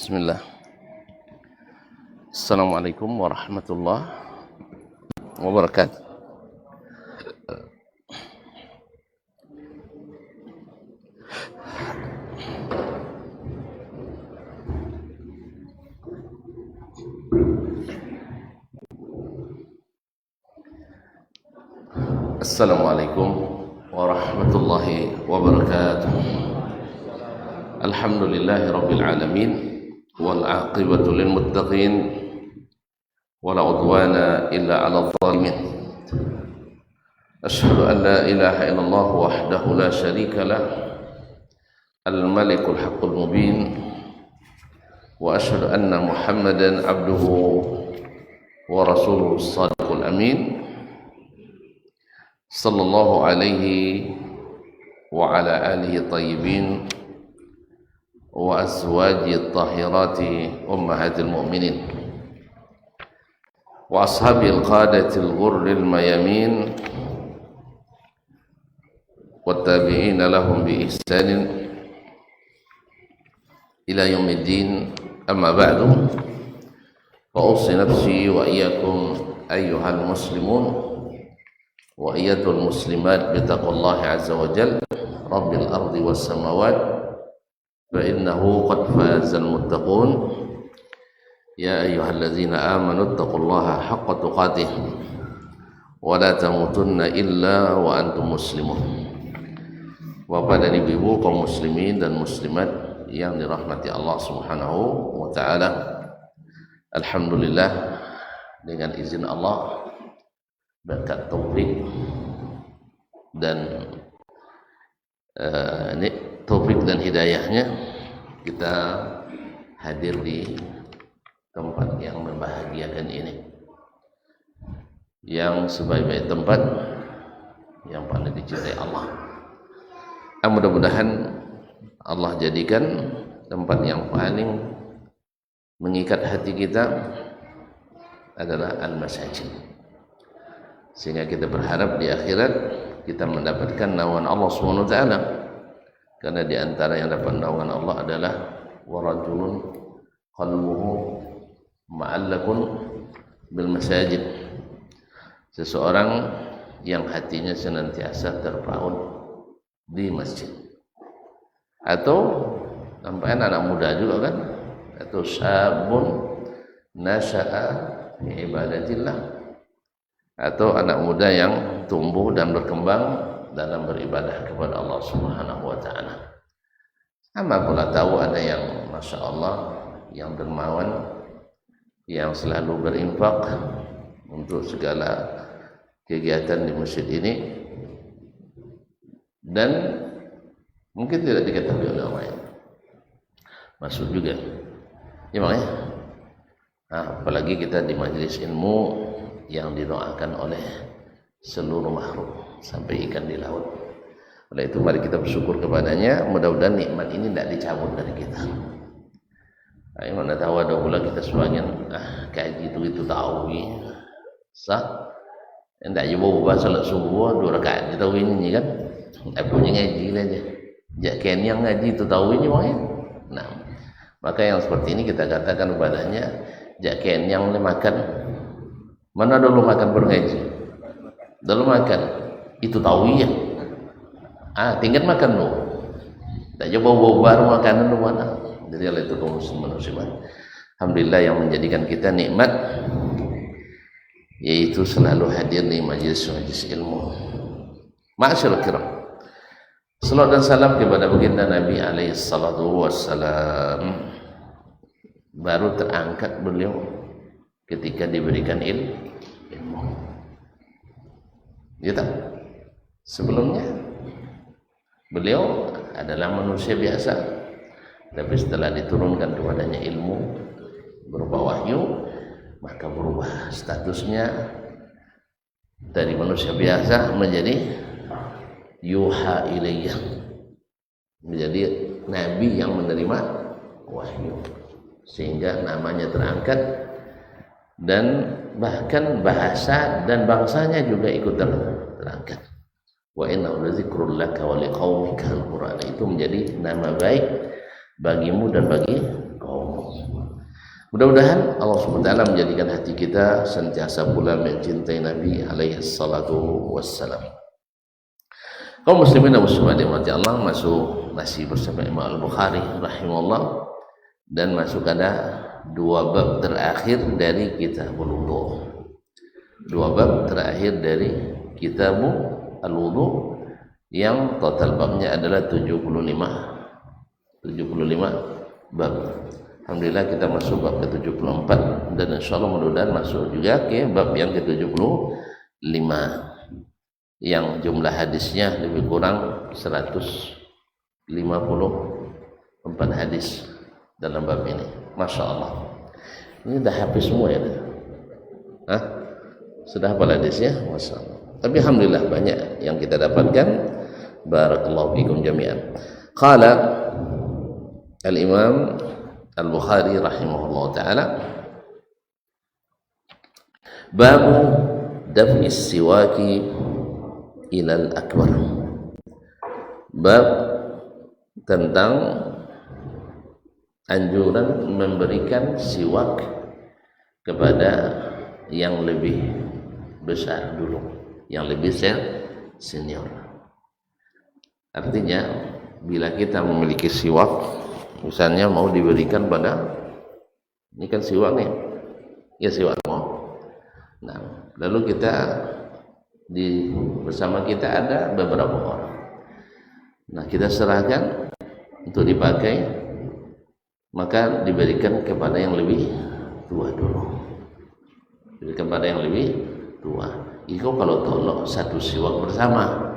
Bismillah. Assalamualaikum warahmatullahi wabarakatuh. Assalamualaikum warahmatullahi wabarakatuh. Alhamdulillahi rabbil alamin. Wal aqibatu lil muttaqin wala udwana illa 'alal zalimin. Asyhadu an la ilaha illallah wahdahu la syarika lah, al malikul haqqul mubin, wa asyhadu anna Muhammadan abduhu wa rasuluhu shadiqul amin, sallallahu alaihi wa ala alihi tayyibin wa azwaji tahirati ummahatil mu'minin wa ashabil qadatil ghurril mayamin wa tabi'ina lahum bi ihsanin ila yaumiddin. Amma ba'du, fa usi nafsi wa iyyakum ayyuhal muslimun wa iyyatul muslimat bi taqwallahi azza wa jalla rabbil ardi was samawat فإنه قد فاز المتقون يا أيها الذين آمنوا اتقوا الله حق تقاته ولا تموتن إلا وأنتم مسلمون. Bapak dan ibu-ibu kaum muslimin dan muslimat yang dirahmati Allah Subhanahu wa taala, alhamdulillah dengan izin Allah, berkat taufik dan taufik dan hidayahnya, kita hadir di tempat yang membahagiakan ini, yang sebaik-baik tempat yang paling dicintai Allah. Mudah-mudahan Allah jadikan tempat yang paling mengikat hati kita adalah al-masajid, sehingga kita berharap di akhirat kita mendapatkan naungan Allah Subhanahu wa taala. Karena di antara yang dapat naungan Allah adalah warajulun qalbuhu ma'allakun bil masajid, seseorang yang hatinya senantiasa terpaut di masjid. Atau sampai anak muda juga kan, atau sabun nasya'a fi ibadatillah, atau anak muda yang tumbuh dan berkembang dalam beribadah kepada Allah Subhanahu wa taala. Sama pula tahu ada yang Masya Allah, yang dermawan, yang selalu berinfak untuk segala kegiatan di masjid ini, dan mungkin tidak diketahui oleh orang lain. Masuk juga ya makanya, apalagi kita di majelis ilmu yang didoakan oleh seluruh makhluk sampai ikan di laut. Oleh itu mari kita bersyukur kepadanya. Mudah-mudahan nikmat ini tidak dicabut dari kita. Mana tahu ada pula kita sebagian kaji itu tahu sah, tidak jauh bahasa salat subuh 2 rakaat kita tahu ini kan, tidak punya ngaji aja. Jaken yang ngaji itu tahu ini makanya. Nah, maka yang seperti ini kita katakan kepadanya, jaken yang makan mana dulu makan bergaji, dulu makan itu tahu ya, tinggal makan lu, tak coba baru makanan lu mana. Jadi oleh itu kaum muslimin, alhamdulillah yang menjadikan kita nikmat, yaitu selalu hadir di majelis-majelis ilmu. Ma'asyiral kiram, salawat dan salam kepada baginda Nabi alaihi salatu wassalam. Baru terangkat beliau ketika diberikan ilmu. Ya tak? Sebelumnya beliau adalah manusia biasa, tapi setelah diturunkan kepadanya ilmu berupa wahyu, maka berubah statusnya dari manusia biasa menjadi yuha ilayya, menjadi nabi yang menerima wahyu, sehingga namanya terangkat dan bahkan bahasa dan bangsanya juga ikut terangkat. Wa innahu ladzikrul laka wa liqaumika, Al-Qur'an itu menjadi nama baik bagimu dan bagi Mudah-mudahan Allah SWT menjadikan hati kita sentiasa pula mencintai Nabi alaihi salatu wassalam. Kaum muslimin dan muslimat yang dirahmati Allah, masih bersama Imam Al-Bukhari rahimahullah, dan masuk ada dua bab terakhir dari kitabul wudu. Dua bab terakhir dari kitabul al-wudu yang total babnya adalah 75 bab. Alhamdulillah kita masuk bab ke-74 dan insyaallah mudah-mudahan masuk juga ke bab yang ke-75 yang jumlah hadisnya lebih kurang 154 hadis dalam bab ini. Masya Allah, ini dah habis semua ya? Hah? Sudah hafal hadisnya? Masya Allah. Tapi alhamdulillah banyak yang kita dapatkan. Barakallahu fikum jami'an. Qala al-Imam Al-Bukhari rahimahullah ta'ala, babu daf'i siwaki ilal akbar. Bab tentang anjuran memberikan siwak kepada yang lebih besar dulu, yang lebih senior. Artinya bila kita memiliki siwak, misalnya mau diberikan pada, ini kan siwak nih ya, siwak mau. Nah, lalu kita bersama kita ada beberapa orang. Nah, kita serahkan untuk dipakai, maka diberikan kepada yang lebih tua dulu. Diberikan kepada yang lebih tua. Iko kalau tolong satu siwak bersama,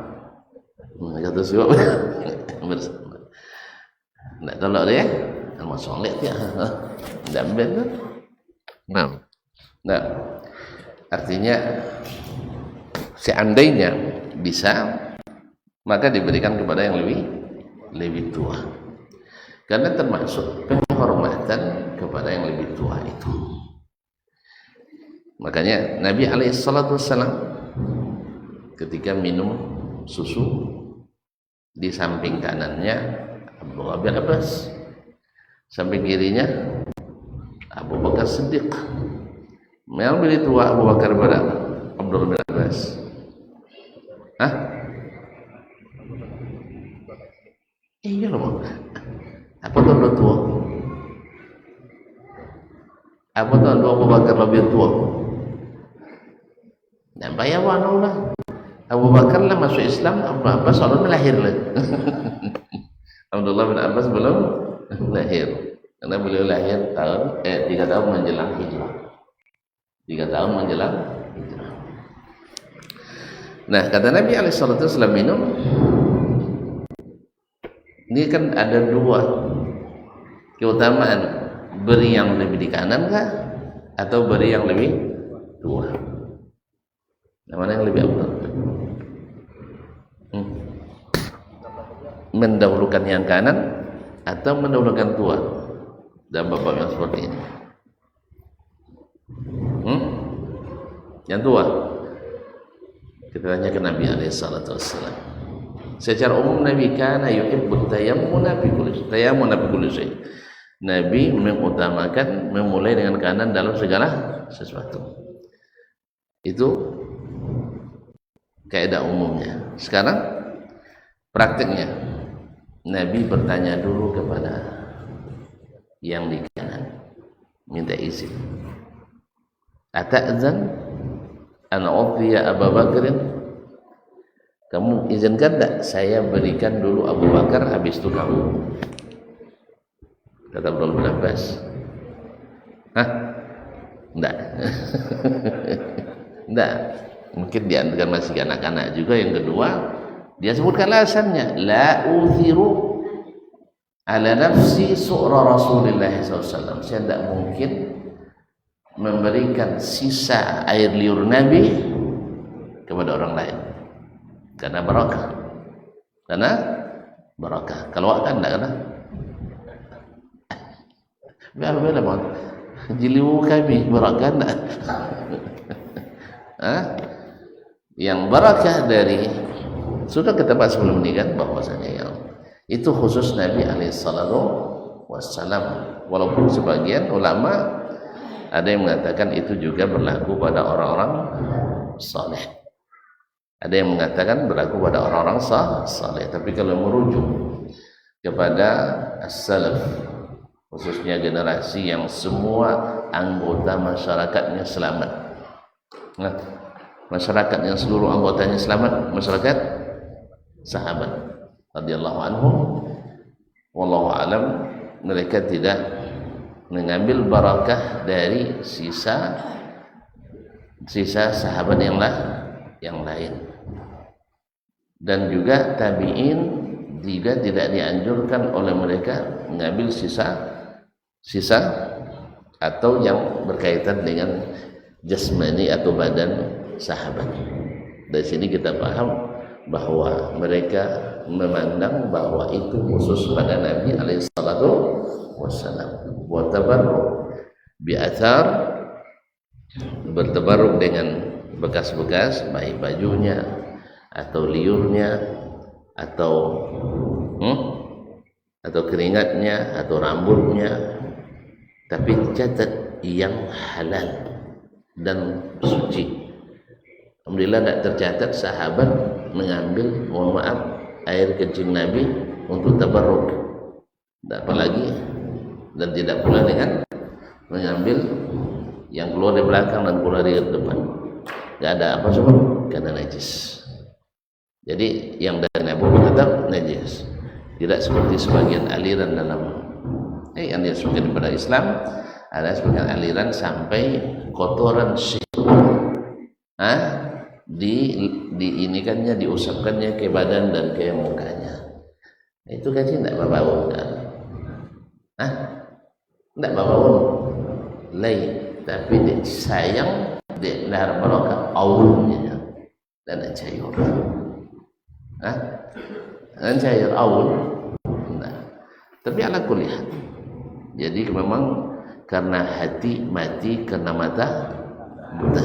satu siwak bersama. Nak tolak dia, nama soleh dia, tidak benar. Nah, artinya seandainya bisa, maka diberikan kepada yang lebih tua, karena termasuk penghormatan kepada yang lebih tua itu. Makanya Nabi alaihissalam ketika minum susu, di samping kanannya Abdullah bin Abbas, samping kirinya Abu Bakar Siddiq. Yang lebih tua Abu Bakar pada Abdullah bin Abbas. Hah? Iya loh. Apa tuh lebih tua? Apa tuh Abu Bakar lebih tua? Nah, bayawan lah. Abu Bakar lah masuk Islam, Abu Abbas Allah lahir lah. Abdullah bin Abbas belum lahir, karena beliau lahir tahun 3 tahun menjelang hijrah. 3 tahun menjelang hijrah. Nah, kata Nabi alaihissalam minum, ini kan ada dua keutamaan, beri yang lebih di kanan kah atau beri yang lebih tua? Nah, mana yang lebih abdul? Mendahulukan yang kanan atau mendahulukan tua dalam bab yang seperti ini? Yang tua. Kita tanya ke Nabi alaihissalatu wassalam. Secara umum Nabi kana yuhibbut tayammuna fi kulli syai. Nabi mengutamakan memulai dengan kanan dalam segala sesuatu. Itu kaidah umumnya. Sekarang praktiknya, Nabi bertanya dulu kepada yang di kanan, minta izin. Ata'zan an u'tiya Abu Bakrin? Kamu izinkan tak saya berikan dulu Abu Bakar, habis itu kamu? Kata Abdullah bin Abbas. Hah? Enggak. Enggak. Mungkin dia kan masih anak-anak juga. Yang kedua, dia sebutkan alasannya, la uthiru ala nafsi su'ra Rasulullah SAW. Saya tidak mungkin memberikan sisa air liur Nabi kepada orang lain, karena barakah. Karena barakah. Kalau kan tidak, karena biar-biar lah, jiliwu kami barakah tidak. Yang barakah dari, sudah kita bahas sebelum ini kan, bahwasanya yang itu khusus Nabi alaihissalatu wassalam. Walaupun sebagian ulama ada yang mengatakan itu juga berlaku pada orang-orang saleh. Ada yang mengatakan berlaku pada orang-orang saleh. Tapi kalau merujuk kepada as-salaf, khususnya generasi yang semua anggota masyarakatnya selamat. Nah, masyarakat yang seluruh anggotanya selamat, masyarakat sahabat radhiyallahu anhum, wallahu alam, mereka tidak mengambil barakah dari sisa sahabat yang lain. Dan juga tabi'in juga tidak dianjurkan oleh mereka mengambil sisa atau yang berkaitan dengan jasmani atau badan sahabat. Dari sini kita paham bahwa mereka memandang bahwa itu khusus pada Nabi alaihi salatu wassalam. Wa tabarruk bi athar, bertabarruk dengan bekas-bekas baik bajunya atau liurnya atau keringatnya atau rambutnya, tapi catat yang halal dan suci. Alhamdulillah tidak tercatat sahabat mengambil, mohon maaf, air kencing Nabi untuk tabarruk, apalagi, dan tidak pula dengan mengambil yang keluar dari belakang dan keluar dari depan. Tidak ada apa semua karena najis. Jadi yang dari Nabi tetap najis. Tidak seperti sebagian aliran dalam yang disebutkan pada Islam, ada sebagian aliran sampai kotoran diinikannya, diusapkannya ke badan dan ke mukanya. Itu kan tidak bau kan? Tidak bau lain, tapi sayang di lahar barokah awalnya dan cair. Dan cair awal. Nah, tapi ala kulihat. Jadi memang karena hati mati karena mata buta.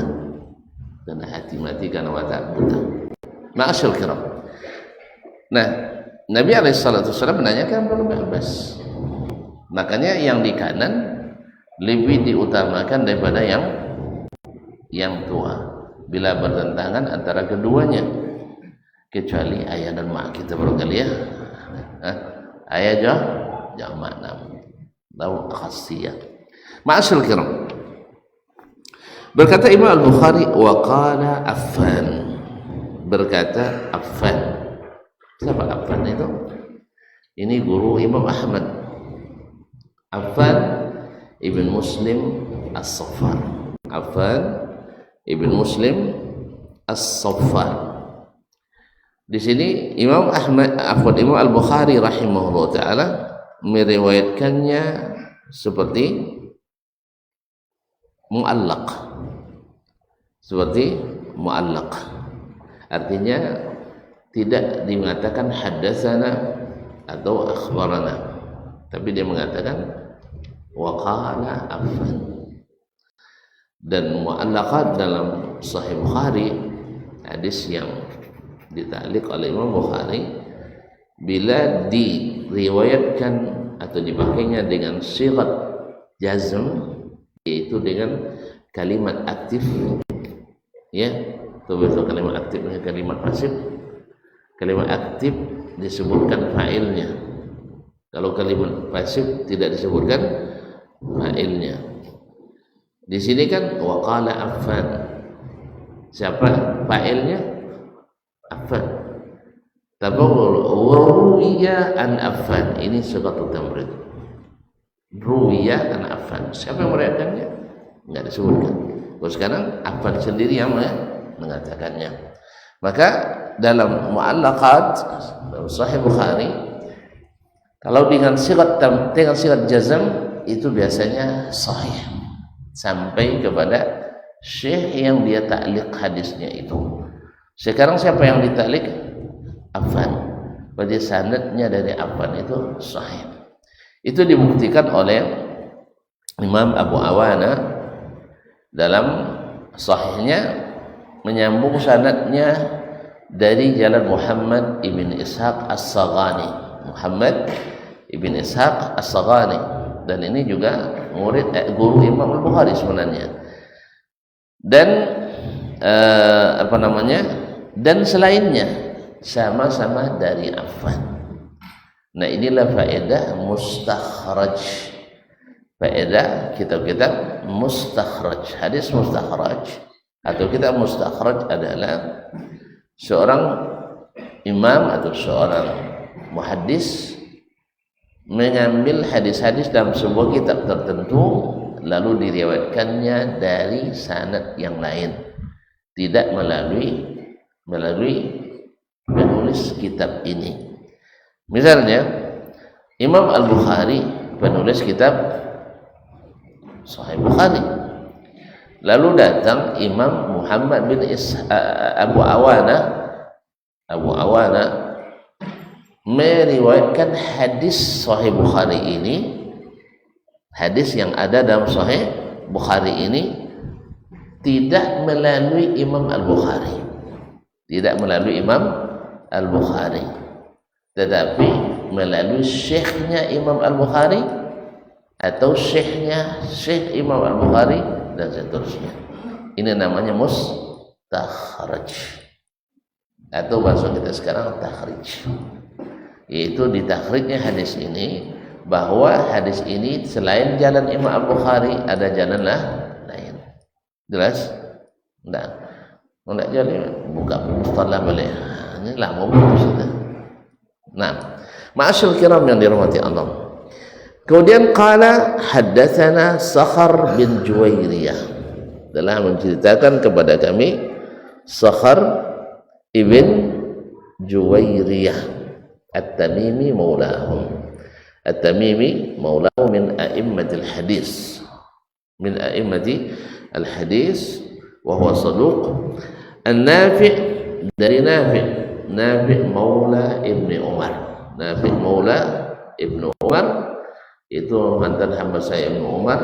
Karena hati mati karena mata buta. Ma'asyil kiram. Nah, Nabi SAW menanyakan kepada Abbas. Makanya yang di kanan lebih diutamakan daripada yang tua bila bertentangan antara keduanya, kecuali ayah dan mak kita barangkali ya. Ayah jamak nam lau khasiyah. Ma'asyil kiram. Berkata Imam Al-Bukhari, wa qala Affan, berkata Affan. Siapa Affan itu? Ini guru Imam Ahmad, Affan ibn Muslim As-Saffar. Affan ibn Muslim As-Saffar. Di sini Imam Al-Bukhari rahimahullah taala meriwayatkannya seperti mu'allaq, artinya tidak mengatakan haddatsana atau akhbarana, tapi dia mengatakan wa qala Affan. Dan mu'allaqat dalam Sahih Bukhari, hadis yang ditaklik oleh Imam Bukhari, bila diriwayatkan atau dipakainya dengan sigat jazm, yaitu dengan kalimat aktif, ya, itu kalimat aktif dengan kalimat pasif. Kalimat aktif disebutkan fa'ilnya, kalau kalimat pasif tidak disebutkan fa'ilnya. Di sini kan waqala Affan, siapa fa'ilnya? Affan. Tabawul ruwiya an Affan, ini sebagai tamrid. Ruwiya an Affan, siapa yang meriwayatkannya? Enggak disebutkan. Kalau sekarang Affan sendiri yang mengatakannya. Maka dalam mu'allaqat Sahih Bukhari, kalau dengan sigat jazam itu biasanya sahih sampai kepada syekh yang dia ta'liq hadisnya itu. Sekarang siapa yang ditaklik? Affan. Berarti sanadnya dari Affan itu sahih. Itu dibuktikan oleh Imam Abu Awana dalam sahihnya, menyambung sanadnya dari jalan Muhammad ibn Ishaq As-Saghani. Muhammad Ibn Ishaq As-Saghani, dan ini juga guru Imam Al-Bukhari sebenarnya. Dan dan selainnya sama-sama dari Affan. Nah, inilah faedah mustakhraj, faedah kitab-kitab mustakhraj. Hadis mustakhraj atau kitab mustakhraj adalah seorang imam atau seorang muhaddis mengambil hadis-hadis dalam sebuah kitab tertentu lalu diriwayatkannya dari sanad yang lain, tidak melalui penulis kitab ini. Misalnya Imam Al-Bukhari penulis kitab Sahih Bukhari, lalu datang Imam Muhammad bin Abu Awana meriwayatkan hadis Sahih Bukhari ini, hadis yang ada dalam Sahih Bukhari ini tidak melalui Imam Al-Bukhari, tetapi melalui syekhnya Imam Al-Bukhari atau Syekh Imam Al-Bukhari dan seterusnya. Ini namanya mustakhraj, atau bahasa kita sekarang takhrij, yaitu ditakhrijnya hadis ini, bahwa hadis ini selain jalan Imam Al-Bukhari ada jalan lain. Jelas? Enggak jadi buka mustalah boleh. Ini lama betul sudah. Nah, ma'asyil kiram yang dirahmati Allah. Kemudian qala haddatsana Sakhar bin Juwairiyah, telah menceritakan kepada kami Sakhar ibn Juwairiyah At-Tamimi maulahum. At-Tamimi maulahu min a'immatil hadis, wa huwa saduq. An-Nafi' dari Nafi' maula Ibnu Umar. Nafi' maula Ibnu Umar itu mantan hamba saya Ibnu Umar,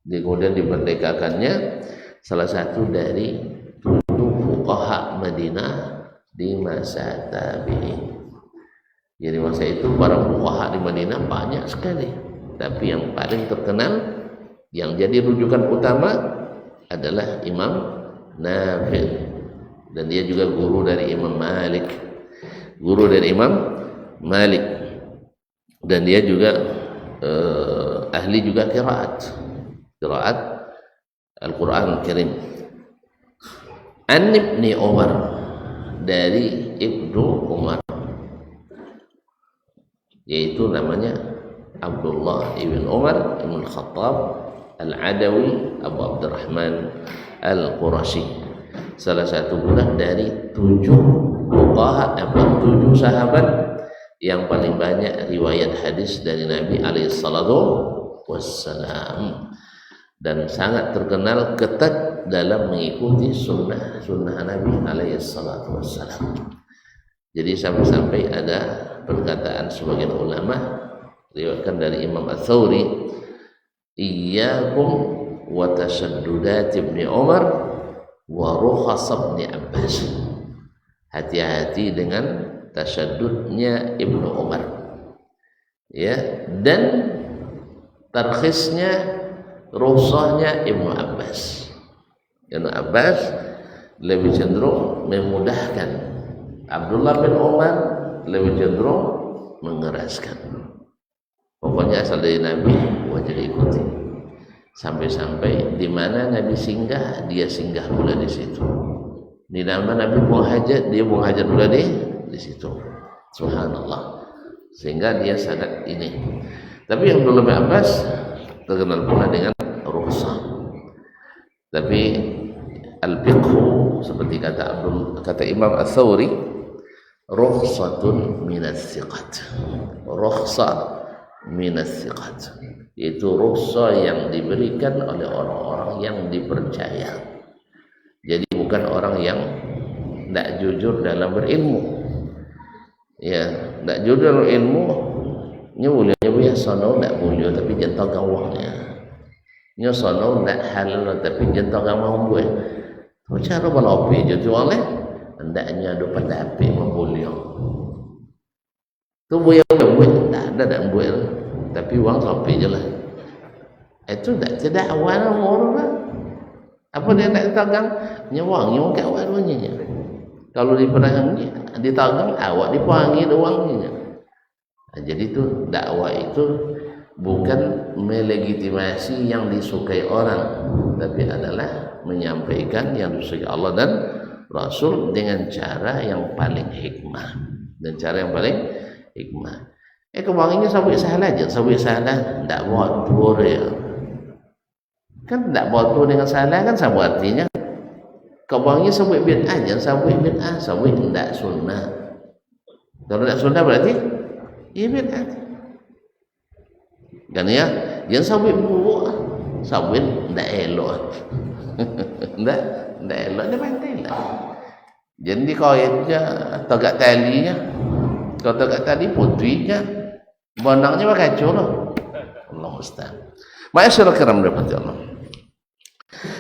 kemudian dimerdekakannya, salah satu dari 7 fuqaha Madinah di masa tabi'in. Jadi masa itu para fuqaha di Madinah banyak sekali, tapi yang paling terkenal yang jadi rujukan utama adalah Imam Nafi', dan dia juga guru dari Imam Malik, dan dia juga ahli juga qiraat Al-Quran Al-Karim. An Ibni Umar, dari Ibnu Umar, yaitu namanya Abdullah ibn Umar ibn Khattab Al-Adawi Abu Abdurrahman Al-Qurashi, salah satu budak dari 7 fuqaha atau 7 sahabat yang paling banyak riwayat hadis dari Nabi alaihi salatu wassalam, dan sangat terkenal ketat dalam mengikuti sunnah Nabi alaihi salatu wassalam. Jadi sampai-sampai ada perkataan sebagian ulama, riwayatkan dari Imam Ats-Tsauri, iyyakum wa tashaddudat Ibni Umar wa rukhas Ibni Abbas. Hati-hati dengan tasyaddudnya Ibnu Umar, ya, dan tarkhisnya, rukhsahnya Ibnu Abbas. Ibnu Abbas lebih cenderung memudahkan, Abdullah bin Umar lebih cenderung mengeraskan. Pokoknya asal dari Nabi wajib diikuti. Sampai-sampai di mana Nabi singgah, dia singgah pula di situ. Di mana Nabi buang hajat, dia buang hajat pula di situ. Subhanallah. Sehingga dia sangat ini. Tapi Abdullah bin Abbas terkenal pula dengan rukhsah. Tapi al-fiqhu, seperti kata Imam Ats-Tsauri, rukhsatun minas thiqat. Rukhsah minas thiqat, itu rukhsah yang diberikan oleh orang-orang yang dipercaya. Jadi bukan orang yang tidak jujur dalam berilmu, ya, tidak jujur dalam ilmu. Boleh ya sono tidak boleh, tapi jangan gawangnya. Nya sono tidak halal, tapi jangan gawang buat. Cara balapi jadi oleh hendaknya ada pendapat memboleh. tu buat tak ada dak buat, tapi uang sampai je lah. Itu tidak awal orang lah. Apa dia nak tagang nyawang nyawang kat awak duanya. Kalau di perang ni ditagang awak dipanggil uangnya. Jadi tu dakwah itu bukan melegitimasi yang disukai orang, tapi adalah menyampaikan yang disukai Allah dan Rasul dengan cara yang paling hikmah. Dan cara yang paling hikmah. Kebanginya sabuk salah aja, sabuk salah tak buat dua ya. Kan tak buat tu dengan salah kan sama artinya. Kebanginya sabuk bid'ah aja, sabuk bid'ah, sabuk tidak sunnah. Kalau tidak sunnah berarti ia bid'ah. Kan ya, yang sabuk buruk, sabuk tidak elok. Tidak elok dia pandai lah. Jadi kaitnya tegak talinya, kalau tegak tali putrinya, bonangnya pakai kacau lah. Allah Ustaz. Ma'asyarul kiram rahmati Allah.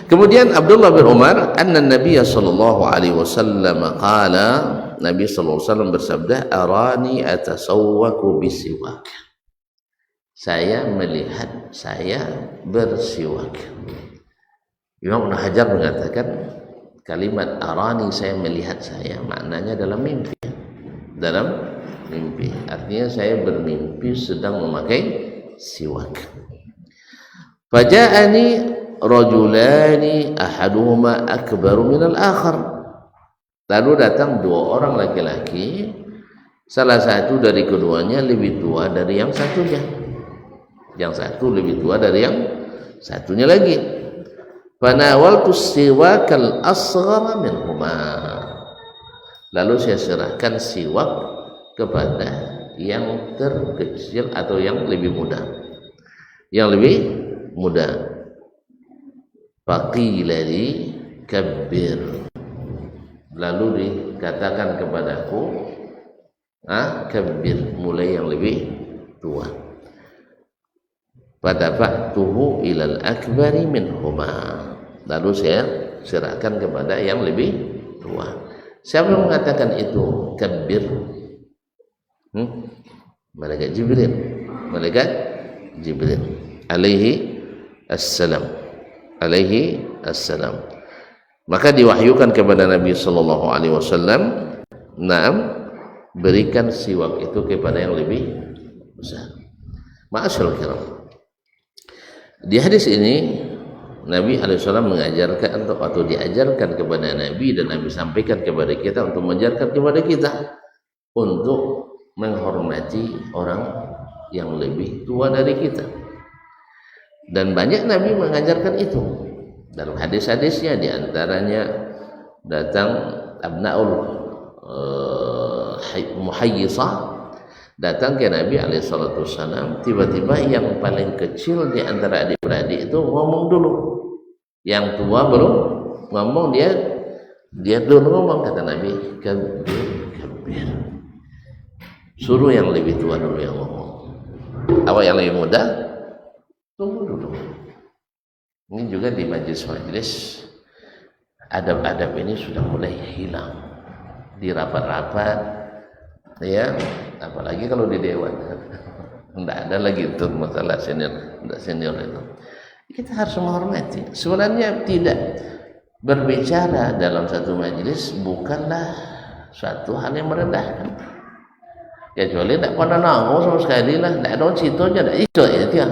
Kemudian Abdullah bin Umar, anna Nabi sallallahu alaihi wasallam qala, Nabi sallallahu alaihi wasallam bersabda, arani atasawwaku bisiwak. Saya melihat saya bersiwak. Imam Ibnu Hajar mengatakan kalimat arani, saya melihat saya, maknanya dalam mimpi. Dalam mimpi. Artinya saya bermimpi sedang memakai siwak. Faja'ani rajulani ahaduhuma akbaru minal akhar. Lalu datang dua orang laki-laki, salah satu dari keduanya lebih tua dari yang satunya. Yang satu lebih tua dari yang satunya lagi. Fanawaltu siwakal asghara minhuma. Lalu saya serahkan siwak kepada yang terkecil atau yang lebih muda. Yang lebih muda. Faqila li kabbir. Lalu dikatakan kepadaku, kabbir, mulai yang lebih tua. Fadafa'tuhu ilal akbari minhuma. Lalu saya serahkan kepada yang lebih tua. Siapa yang mengatakan itu kabbir? Malaikat Jibril. Malaikat Jibril alaihi assalam. Alaihi assalam. Maka diwahyukan kepada Nabi sallallahu alaihi wasallam, berikan siwak itu kepada yang lebih besar. Ma'asyarul kiram. Di hadis ini Nabi alaihissalam mengajarkan atau diajarkan kepada Nabi, dan Nabi sampaikan kepada kita untuk mengajarkan kepada kita untuk menghormati orang yang lebih tua dari kita. Dan banyak Nabi mengajarkan itu dalam hadis-hadisnya. Di antaranya datang Abnaul Muhayyisah datang ke Nabi alaihissalam. Tiba-tiba yang paling kecil di antara adik-beradik itu ngomong dulu, yang tua belum ngomong, dia dulu ngomong. Kata Nabi, kabir, suruh yang lebih tua dulu yang ngomong. Awak yang lebih muda tunggu dulu. Ini juga di majelis-majelis adab-adab ini sudah mulai hilang di rapat-rapat, ya, apalagi kalau di dewan. Tidak ada lagi itu masalah senior, tidak senior itu. Kita harus menghormati. Sebenarnya tidak berbicara dalam satu majelis bukanlah suatu hal yang merendahkan. Kecuali tidak pernah nanggung sama sekali lah, tidak ada cerita tidak ikut ya dia.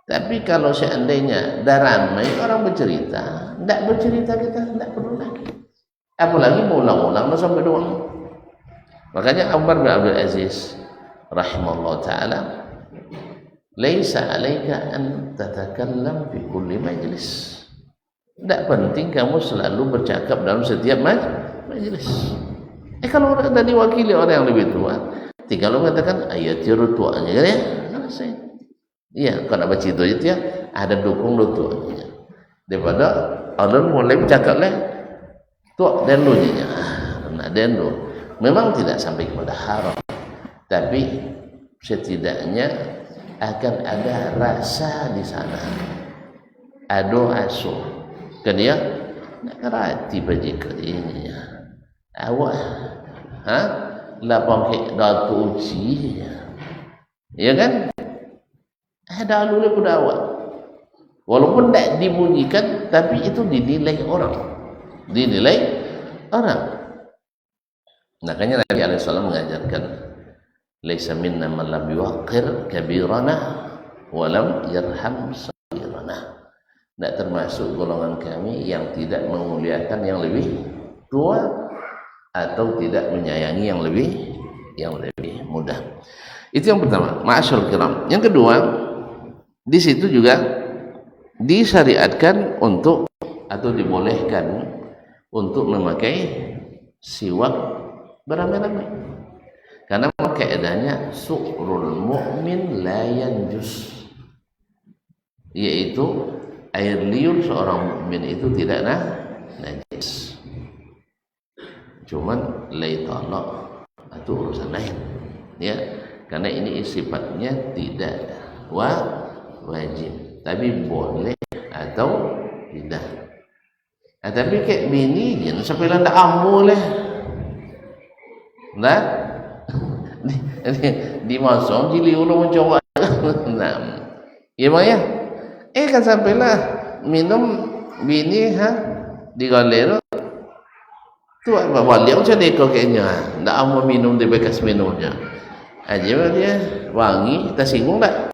Tapi kalau seandainya dah ramai orang bercerita, tidak bercerita kita tidak perlu lagi. Apalagi mau ulang-ulang sampai doang. Makanya Umar bin Abdul Aziz rahimahullah ta'ala, laisa alaika an tatakallam fi kulli majlis. Tidak penting kamu selalu bercakap dalam setiap majlis. Kalau orang dah diwakili orang yang lebih tua, tinggal mengatakan ayat tiru tuanya kan ya, selesai. Iya, kalau baca itu ya, ada dukung lu tuanya. Daripada orang mulai bercakap lah, tua dan lu nya, nah dan lu. Memang tidak sampai kepada haram, tapi setidaknya akan ada rasa di sana, ado aso, kan ya, nak kerati baju ini, awak, lah pakai datu uji, ya kan? Ada alur pun awak, walaupun tidak dibunyikan, tapi itu dinilai orang. Makanya Nabi SAW mengajarkan, laisa minna man lam yuqir kabirana wa lam yarham saghirana. Tidak termasuk golongan kami yang tidak memuliakan yang lebih tua atau tidak menyayangi yang lebih muda. Itu yang pertama, ma'asyarul kiram. Yang kedua, di situ juga disyariatkan untuk atau dibolehkan untuk memakai siwak beramai-ramai. Karena kaidahnya su'rul mu'min la yanjus, yaitu air liur seorang mukmin itu tidak najis. Cuman lay talak itu urusan lain, ya. Karena ini sifatnya tidak wajib, tapi boleh atau tidak. Tapi kayak bini jen sampai landak ambo leh. Nah, di masong jili ulo mencoba. Nah, ya bang ya. Kan sampailah minum bini di galero tu apa balik macam ni kau kayaknya ndak mau minum di bekas minumnya aja dia wangi tersinggung tak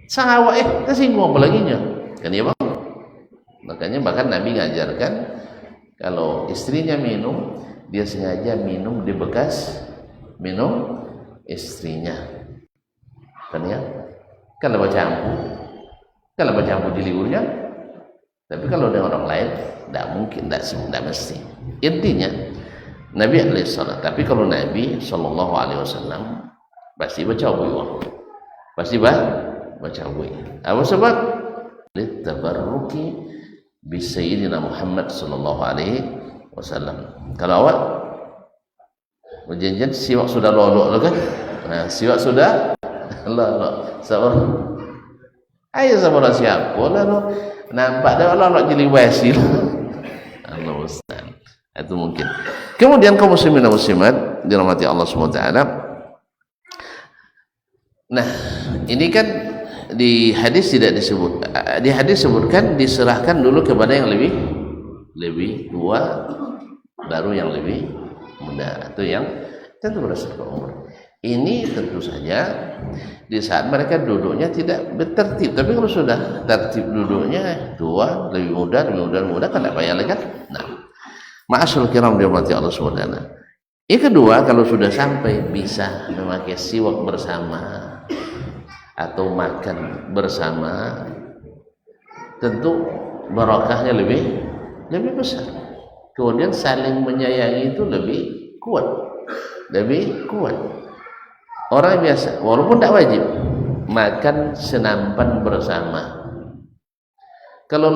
sang awak tersinggung apa lagi nya kan ya bang. Makanya bahkan Nabi ngajarkan kalau istrinya minum, dia sengaja minum di bekas minum istrinya kan ya. Kalau baca campur di liurnya, tapi kalau dengan orang lain tidak mungkin, tidak mesti. Intinya Nabi alaihissalam, tapi kalau Nabi sallallahu alaihi wasallam pasti baca buih, pasti baca buih. Apa sebab? Litabarruki bi sayyidina Muhammad sallallahu alaihi wasallam. Kalau awak berjanjian siwak sudah lolok kan? Nah, siwak sudah lolok. Sabar. Ayo sabar siapa lalu nampak dah lolok jadi wasil. Allah Ustaz. Itu mungkin. Kemudian kaum muslimin dan muslimat dirahmati Allah Subhanahu wa taala. Nah, ini kan di hadis tidak disebut. Di hadis sebutkan diserahkan dulu kepada yang lebih tua, baru yang lebih muda atau yang tentu berdasarkan umur. Ini tentu saja di saat mereka duduknya tidak bertertib. Tapi kalau sudah tertib duduknya, tua, lebih muda kan tidak payah lagi kan? Nah, ma'asyarul kiram dirahmati Allah SWT. Yang kedua, kalau sudah sampai bisa memakai siwak bersama atau makan bersama, tentu barakahnya lebih besar. Kemudian saling menyayangi itu lebih kuat. Orang biasa, walaupun tidak wajib makan senampan bersama. Kalau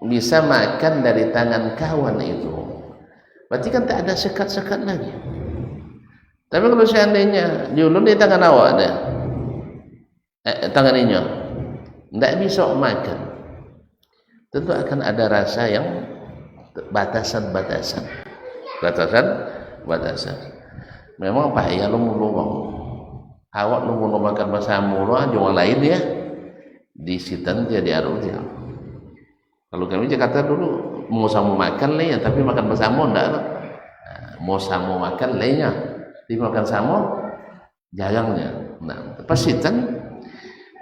bisa makan dari tangan kawan itu, berarti kan tak ada sekat-sekat lagi. Tapi kalau seandainya diulun di tangan awak ada, tangan ini, tidak bisa makan, tentu akan ada rasa yang batasan. Memang payah lu awak lu makan bersama orang lain ya di sitan dia di arus dia. Kalau kami Jakarta dulu mau sama makan lainnya, tapi makan bersama enggak. Mau sama makan lainnya, dimakan sama jarangnya. Nah, pas sitan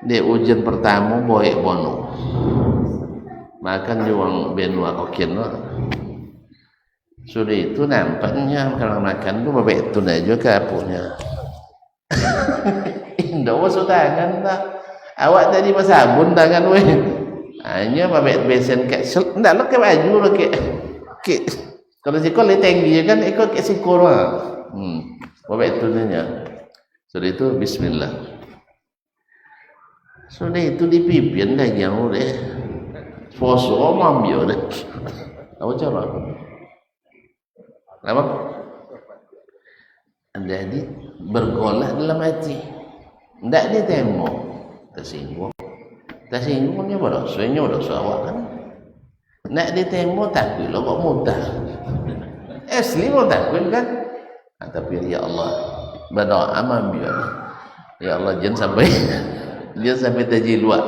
dia ujian pertama boy bono makan juang benua kokin sudah itu nampaknya kalau makan tu babek tu dah juga punya. Indah masuk tangan tak. Awak tadi sabun tangan weh. Hanya babek besen kat ndak lek baju lo ke. Kalau sikol le tinggi kan ikut ke sikor. Babek tu nya. Sudah itu bismillah. Sudah itu dipimpin dah jauh deh. Foso mambiyo deh. Apa cara? Apa? Jadi bergolak dalam hati, tidak ditembok, tersinggung. Tersinggungnya berdosa awak kan? nak ditemo takut lo kok mudah asli mau takut kan tapi ya Allah berdoa aman biar ya Allah jangan sampai terjiluat.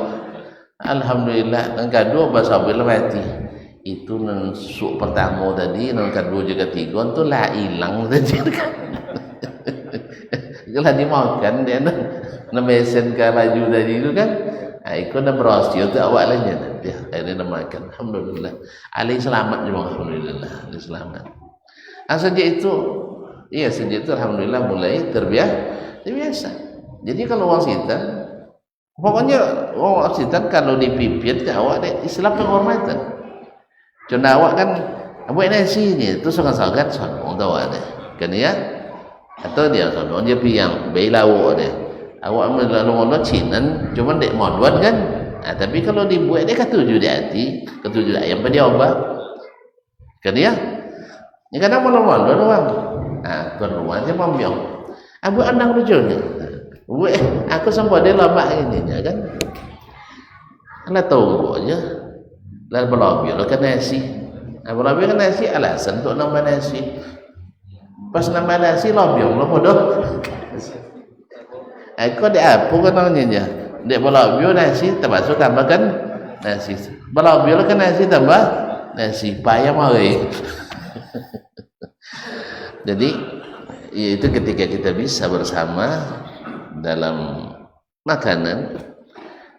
Alhamdulillah yang kedua bahasa bila mati itu nensuk pertama tadi yang kedua juga tiga itu lah hilang tadi kan kalau dimakan dia namesen ke laju tadi itu kan ikut nak berhasil tu awak lainnya dia akhirnya makan. Alhamdulillah alih selamat juga. Alhamdulillah alih selamat. Sejak itu sejak itu alhamdulillah mulai terbiasa. Jadi kalau orang Sitan pokoknya orang Sitan kalau dipipit ke awak deh Islam penghormatan. Contoh awak kan buat nasi ni tu sangat-sangat orang tahu ada kan ya atau dia sono dia piang bayi lauk dia awak melalu-lalu cinan cuma dek moduan kan tapi kalau dibuat dia ketujuh di hati ketujuh ayam pada dia obak kan ya ni kadang malu-malu doang tuan rumah dia membiang abu andang lucu ni aku sampai dia lama ini kan ala tahu aja lalu berlobby lo kan nasi berlobby kan nasi alasan untuk nambah nasi pas nambah nasi lobby lo bodoh aku dia apa kan namanya dia berlobby nasi termasuk tambahkan nasi berlobby lo kan nasi tambah nasi payah mari jadi itu ketika kita bisa bersama dalam makanan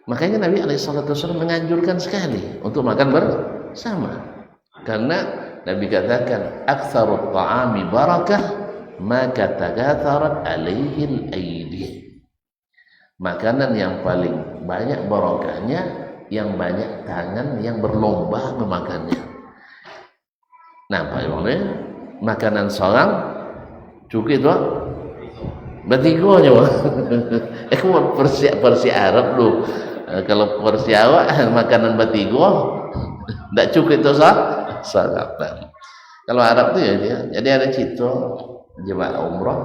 makanya Nabi SAW menganjurkan sekali untuk makan bersama karena Nabi katakan aktsarut ta'ami barakah maka tagatharat alaihi al-aidi makanan yang paling banyak barakahnya yang banyak tangan yang berlomba memakannya. Nah Pak Iwan makanan seorang cukup itu bertiga aja aku versi Arab dulu kalau versi awak makanan bertiga tidak cukup itu sarapan. Kalau Arab tu ya dia jadi ada cerita jemaah umrah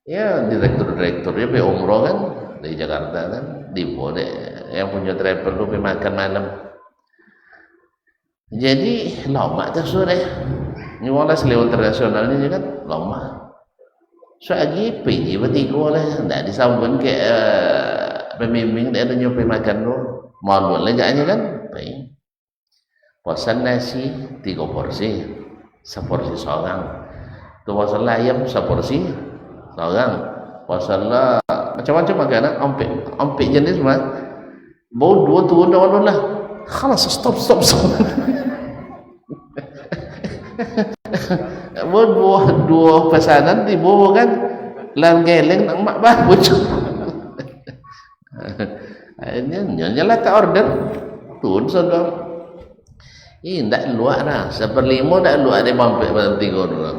ya direktur-direkturnya pergi umrah kan dari Jakarta kan di Bode yang punya travel tu pergi makan malam jadi lama tak sore ni orang selalu internasional ni kan lama so lagi pergi bertiga lah tak disambung ke pemimpin dia ada nyupai makan tu malu lah agaknya kan pergi pesan nasi 3 porsi seporsi seorang tu pesan ayam seporsi seorang pesan macam-macam makanan ompek jenis mah bau 2 turun dah lah khalas stop buat dua pesanan di bawah kan lam geleng nak mak bah bocor akhirnya lah tak order turun saudara ini tak luar lah 1/5 tak luar dia mampir pada 3 orang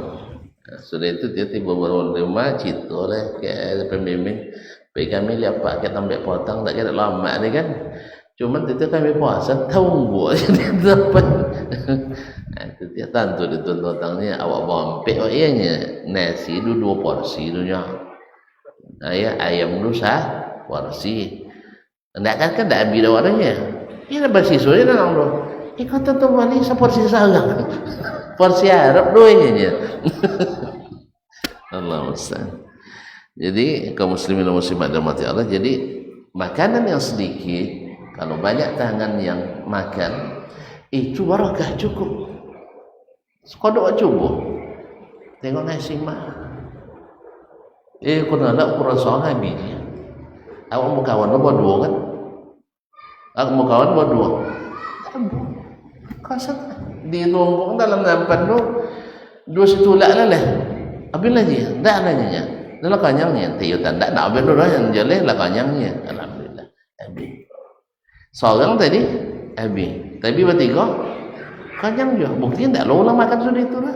sudah itu dia tiba baru rumah cerita lah ke pembimbing pergi kami lihat pak kita ambil potong tak kira lama ni kan cuma itu kami puasa tunggu aja dia dapat itu dia tentu dituntutnya awak bompek ianya nasi itu 2 porsi dunia ayam itu 1 porsi enggak kan tak ambil warnanya ini bersiswa ini orang tu ikut tentu balik seporsi seorang porsi Arab doanya Allah Ustaz. Jadi kaum muslimin dan muslimat dirahmati Allah jadi makanan yang sedikit kalau banyak tangan yang makan itu barakah cukup. Kodok cuba tengok nasi mak kena nak ukuran seorang biji awak mau kawan lo buat 2 kan aku mau kawan buat 2 kasat di lombong dalam nampan lo 2 situlak lah habis lagi tak nanya dalam kanyangnya tiutan tak nak habis dulu yang jelek lah kanyangnya alhamdulillah habis seorang tadi habis tapi bertiga kanyang juga buktinya tak lalu lah makan sudah itu lah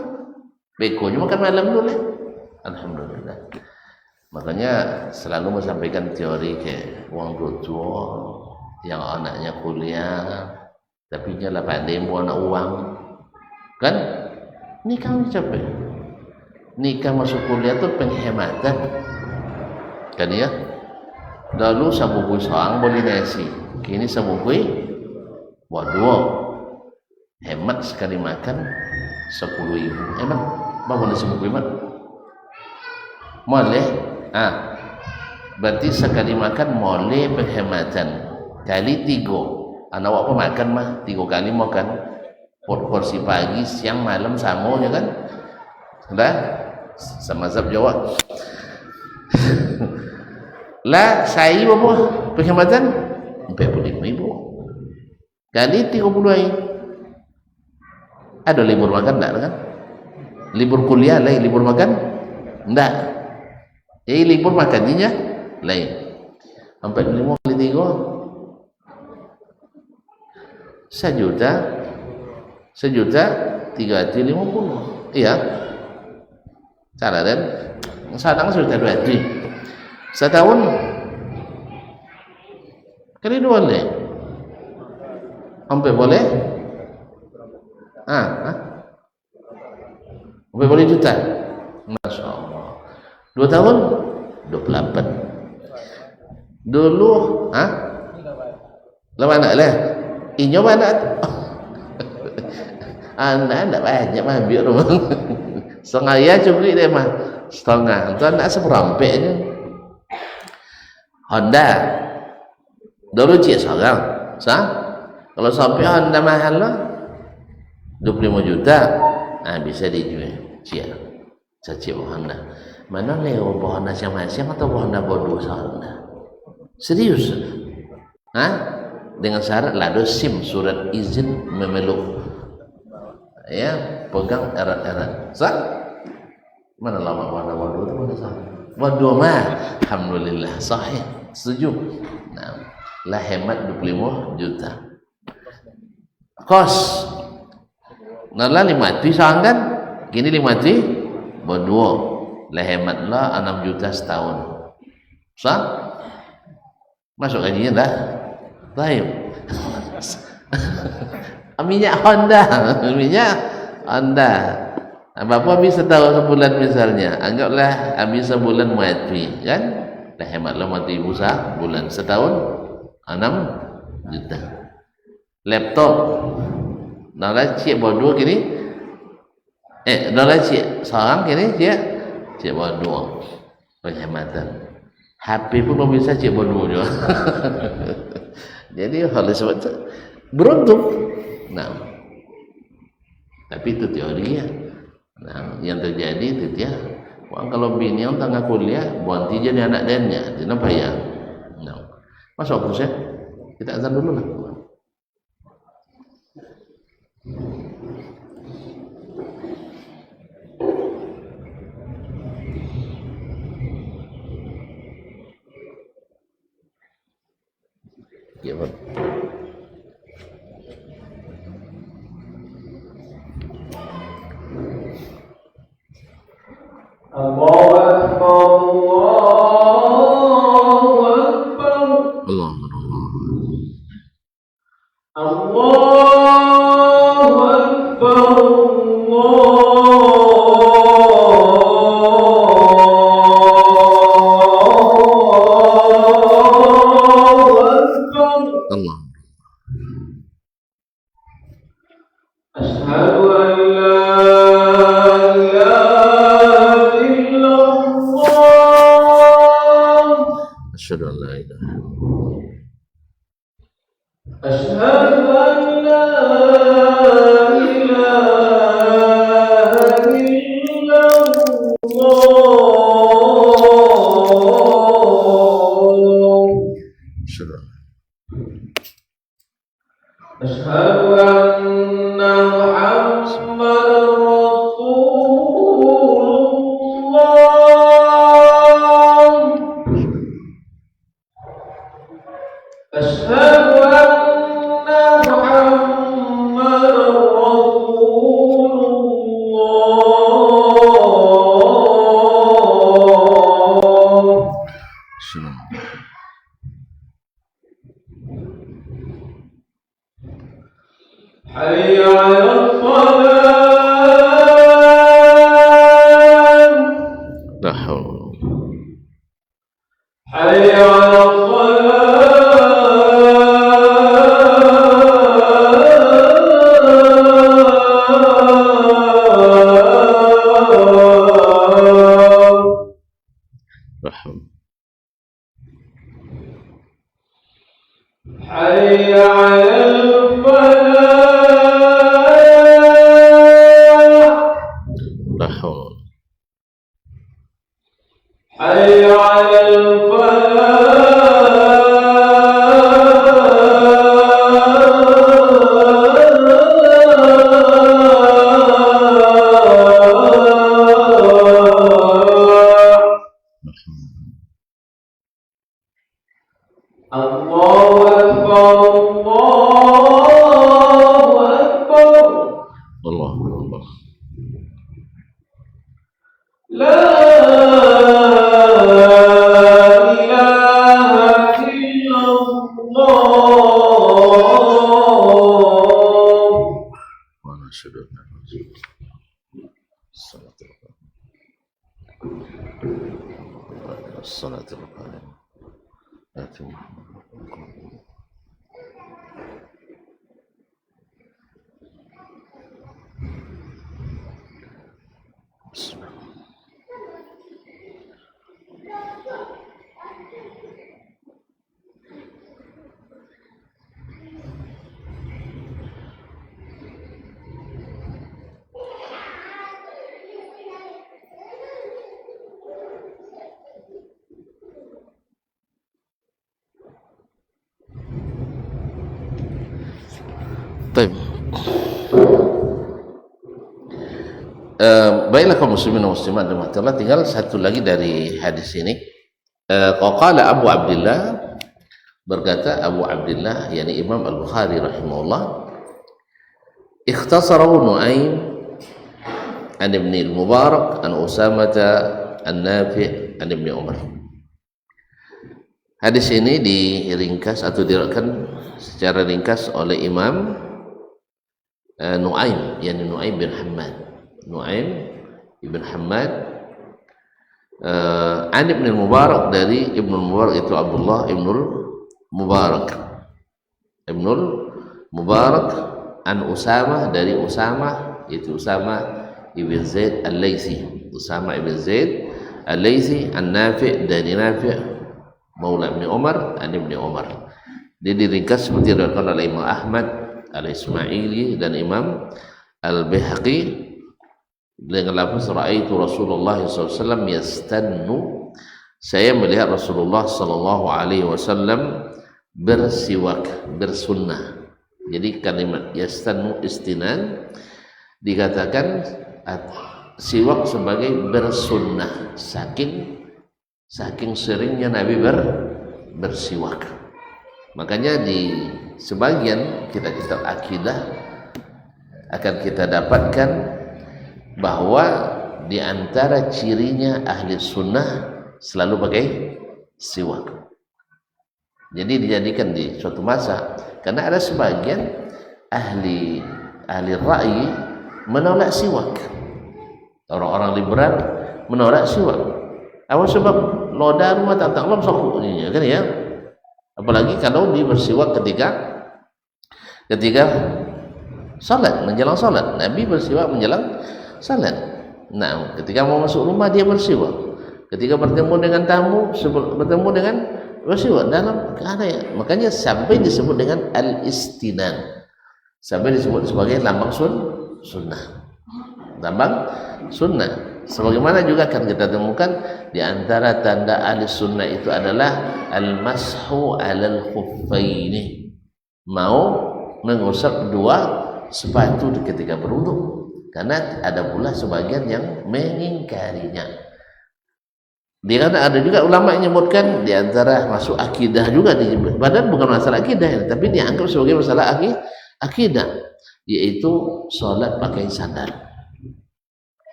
beko cuma makan malam dulu lah alhamdulillah makanya selalu menyampaikan teori ke orang tua yang anaknya kuliah tapi dia lah pandai mau anak uang kan nikah ni capek nikah masuk kuliah tu penghematan kan ya dulu sabukui seorang boleh nasi kini sabukui buat 2 hemat sekali makan 10.000. Emang bangun semua hemat? Boleh. Berarti sekali makan boleh penghematan. Kali 3. Anak apa makan mah 3 kali makan. Porsi pagi, siang, malam sama je kan? Dah? Sama mazhab Jawa. Lah saya apa penghematan? 45.000 kali 30 hari. Ada libur makan tak kan? Libur kuliah lain libur makan? Tak. Jadi libur makannya lain. 45 kali 3 1.350.000. Iya. Cara dan sadang sudah 2 setahun kali 2 boleh. Sampai boleh? Sampai boleh juta. Masya Allah. 2 tahun 28. Dulu lama anak lah. Inyo anak. Anak banyak mah ambil rumah. Setengah ya cukup dia mah. Setengah. Itu anak seperampeknya. Honda. Dulu cik seorang. Kalau sampai Honda mahal lah 25 juta. Bisa dijual. Cik Honda. Mana lewat Honda siang-siang atau Honda bodoh Honda? Serius? Dengan syarat lado SIM, surat izin memeluk. Ya, pegang erat-erat. Mana lama Honda bodoh itu mana sah? Bodoh mah. Alhamdulillah sahih. Setuju. Lah hemat 25 juta. Kos. Nala 5 ti kan? Gini 5 ti bodoh. Lah hemat lah 6 juta setahun. Sah? Masuk gajinya dah. Baik. Minyak Honda. Bapak habis setahun sebulan misalnya. Anggaplah habis sebulan mati kan? Dah hematlah mati ibu bulan setahun 6 juta. Laptop nala cik bodoh kini. Nala cik seorang kini cik bodoh. Penghematan. HP pun belum bisa cik bodoh juga. Jadi oleh sebab itu beruntung. Tapi itu teori ya. Yang terjadi itu dia. Kalau bini yang tengah kuliah, buanti jadi anak dennya, dia nampak ya. Masuk aku saya, kita azan dulu lah. Ya, Pak. Allahu Akbar, Allahu Akbar, Allahu Akbar, Allah. Asyhadu an la ilaha illallah. حي على الفلاح. الله أكبر الله أكبر الله أكبر. لا إله إلا الله. ونشهد أن الصلاة القائمة آت محمد بسم الله. Baik. Baiklah kaum muslimin dan muslimat rahmatullah, tinggal satu lagi dari hadis ini. Qala Abu Abdullah, berkata Abu Abdullah yakni Imam Al-Bukhari rahimahullah, ikhtasara Nu'aim an Ibn Al-Mubarak an Usamah an-Nafi' an Ibn Umar. Hadis ini diringkas atau diriwayatkan secara ringkas oleh Imam Nu'aim, yakni Nu'aim bin Hammad. Nu'aim ibn Hammad an Ibn Mubarak, dari Ibn Mubarak itu Abdullah Ibn Mubarak. Ibn Mubarak an Usamah, dari Usamah itu Usamah ibn Zaid Al-Laisi. Usamah ibn Zaid Al-Laisi an Nafi', dari Nafi' Maula Ibn Umar an Ibn Umar. Dia diringkas seperti diriwayatkan oleh Imam Ahmad Al-Ismaili dan Imam Al-Baihaqi dengan lafaz ra'aitu Rasulullah SAW yastannu, saya melihat Rasulullah sallallahu alaihi wasallam bersiwak, bersunnah. Jadi kalimat yastannu istinan dikatakan siwak sebagai bersunnah, saking seringnya Nabi bersiwak. Makanya di sebagian kitab-kitab akidah akan kita dapatkan bahwa di antara cirinya ahli sunnah selalu pakai siwak. Jadi dijadikan di suatu masa, karena ada sebagian ahli ra'yi menolak siwak. Orang-orang liberal menolak siwak. Apa sebab? Loda rumah tak lom sokuknya kan ya. Apalagi kalau dia bersiwak ketika salat, menjelang salat. Nabi bersiwak menjelang salat. Nah, ketika mau masuk rumah dia bersiwak. Ketika bertemu dengan tamu, bertemu dengan bersiwak dalam keadaan. Makanya sampai disebut dengan al-istinan. Sampai disebut sebagai lambang sunnah. Lambang sunnah. Sebagaimana juga akan kita temukan di antara tanda ahli sunnah itu adalah al-mashu 'alal khuffaini, mau mengusap dua sepatu ketika berwudu. Karena ada pula sebagian yang mengingkarinya. Karena ada juga ulama yang menyebutkan di antara masuk akidah juga, padahal bukan masalah akidah, tapi dianggap sebagai masalah akidah, yaitu sholat pakai sandal.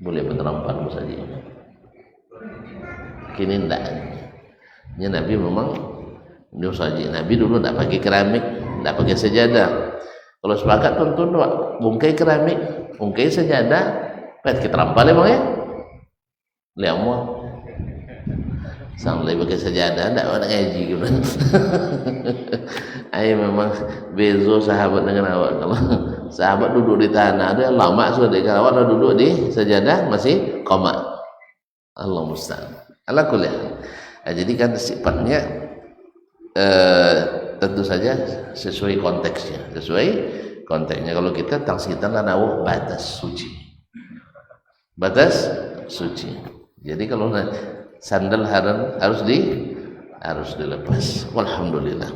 Boleh penerapan saja. Kini tidak. Ini Nabi memang dia saja. Nabi dulu tidak pakai keramik, tidak pakai sejadah. Kalau sepakat tuntun bungkai keramik, bungkai sejadah, pet kita rampal emang ya. Lihat semua. Sampai pakai sejadah, tidak ada ngaji gimana. Ayah memang bezo sahabat dengan awak. Kalau sahabat duduk di tanah, dia lama sudah. Kalau awak duduk di sejadah masih qoma. Allah musta'an. Ala kulli hal. Jadi kan sifatnya tentu saja sesuai konteksnya. Kalau kita tangsitan lanawuh batas suci. batas suci. Jadi kalau sandal harus dilepas. Walhamdulillah.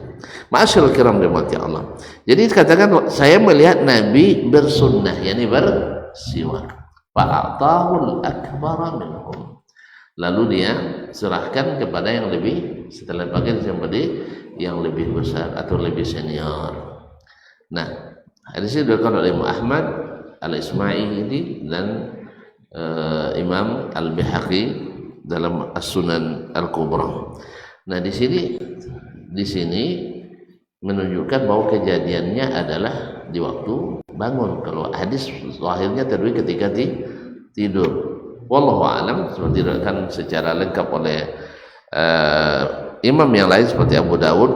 Ma'asyiral kiram dirahmati Allah. Jadi katakan saya melihat Nabi bersunnah, yakni bersiwak. Fa'atahul akbara minhum. Lalu dia serahkan kepada yang lebih, setelah pakai yang lebih besar atau lebih senior. Nah, hadis ini diriwayatkan oleh Imam Ahmad Al-Ismaili dan Imam Al-Baihaqi dalam As-Sunan Al-Kubra. Nah, di sini menunjukkan bahwa kejadiannya adalah di waktu bangun. Kalau hadis zahirnya terjadi ketika tidur. Wallahu a'lam, seperti diriwayatkan secara lengkap oleh imam yang lain seperti Abu Dawud,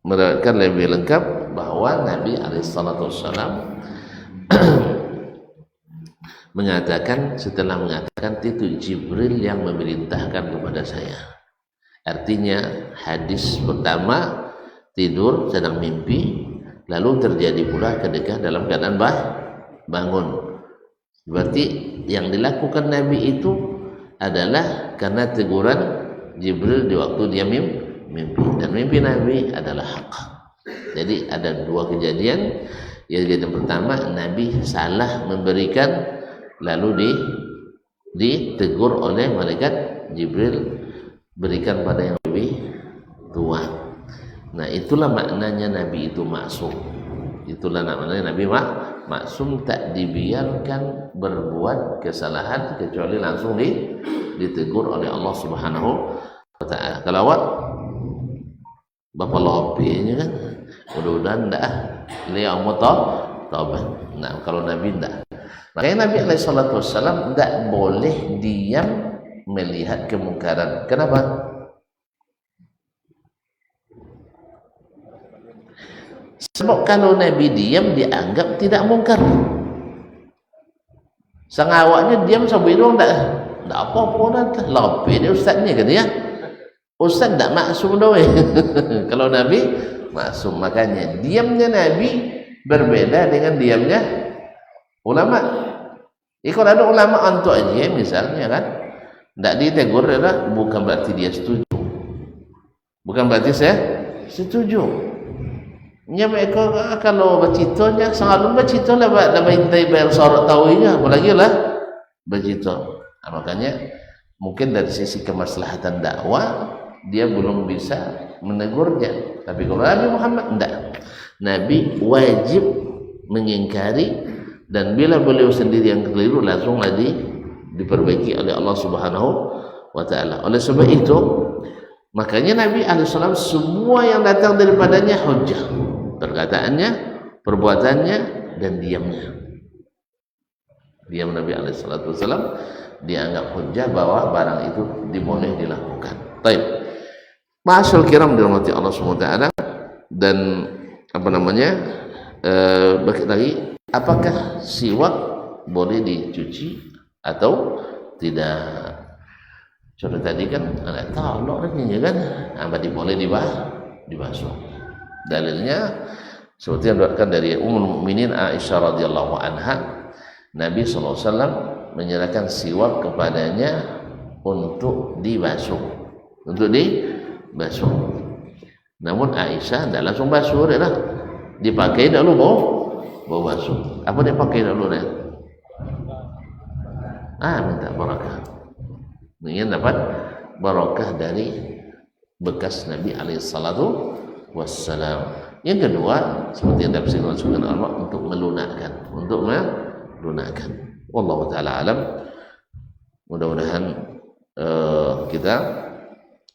meriwayatkan lebih lengkap bahwa Nabi alaihissalam setelah mengatakan itu Jibril yang memerintahkan kepada saya. Artinya hadis pertama tidur sedang mimpi, lalu terjadi pula ketika dalam keadaan bangun. Berarti yang dilakukan Nabi itu adalah karena teguran Jibril di waktu dia mimpi, dan mimpi Nabi adalah hak. Jadi ada dua kejadian. Kejadian pertama, Nabi salah memberikan, lalu ditegur oleh malaikat Jibril, berikan pada yang lebih tua. Nah, itulah maknanya Nabi itu maksum. Itulah maknanya Nabi maksum, tak dibiarkan berbuat kesalahan kecuali langsung ditegur oleh Allah Subhanahu wa ta'ala. Kalau awak bapak lopinya kan mudah-mudahan enggak lihat mau taubat. Nah, kalau Nabi enggak. Makanya Nabi SAW enggak boleh diam melihat kemungkaran. Kenapa? Sebab kalau Nabi diam dianggap tidak mungkar. Sang awaknya diam sampai doang enggak apa-apa dah. Lapis dia ustaznya kan dia. Ustaz tak maksum dah weh. Kalau Nabi maksum, makanya diamnya Nabi berbeda dengan diamnya ulama. Kalau ada ulama antuk aja misalnya kan, tak ditegur adalah bukan berarti dia setuju. Bukan berarti saya setuju. Ya mereka kalau bercitanya sangat bercita lah mintai bayar sorot tahunya, apalagi lah bercita. Nah, makanya mungkin dari sisi kemaslahatan dakwah dia belum bisa menegurnya. Tapi kalau Nabi Muhammad enggak. Nabi wajib mengingkari, dan bila beliau sendiri yang keliru langsung diperbaiki oleh Allah Subhanahu wa ta'ala. Oleh sebab itu makanya Nabi alaihissalam semua yang datang daripadanya hujjah, perkataannya, perbuatannya, dan diamnya. Diam Nabi alaihissalam dianggap hujjah bahwa barang itu diboleh dilakukan. Baik, ma'asyal kiram dirahmati Allah SWT. Dan lagi, apakah siwak boleh dicuci atau tidak? Contoh tadi kan enggak tahu artinya kan, apa boleh dibasuh. Dalilnya seperti yang diriwayatkan dari Ummul Mukminin Aisyah radhiyallahu anha, Nabi SAW menyerahkan siwak kepadanya untuk dibasuh. Namun Aisyah tidak langsung basuh, dipakai dulu mau basuh. Apa dia pakai dulu dia? Minta barakah. Ingin dapat barakah dari bekas Nabi alaihissalatu wassalam. Yang kedua, seperti yang disebutkan Allah, untuk melunakkan. Wallahu taala alam. Mudah-mudahan kita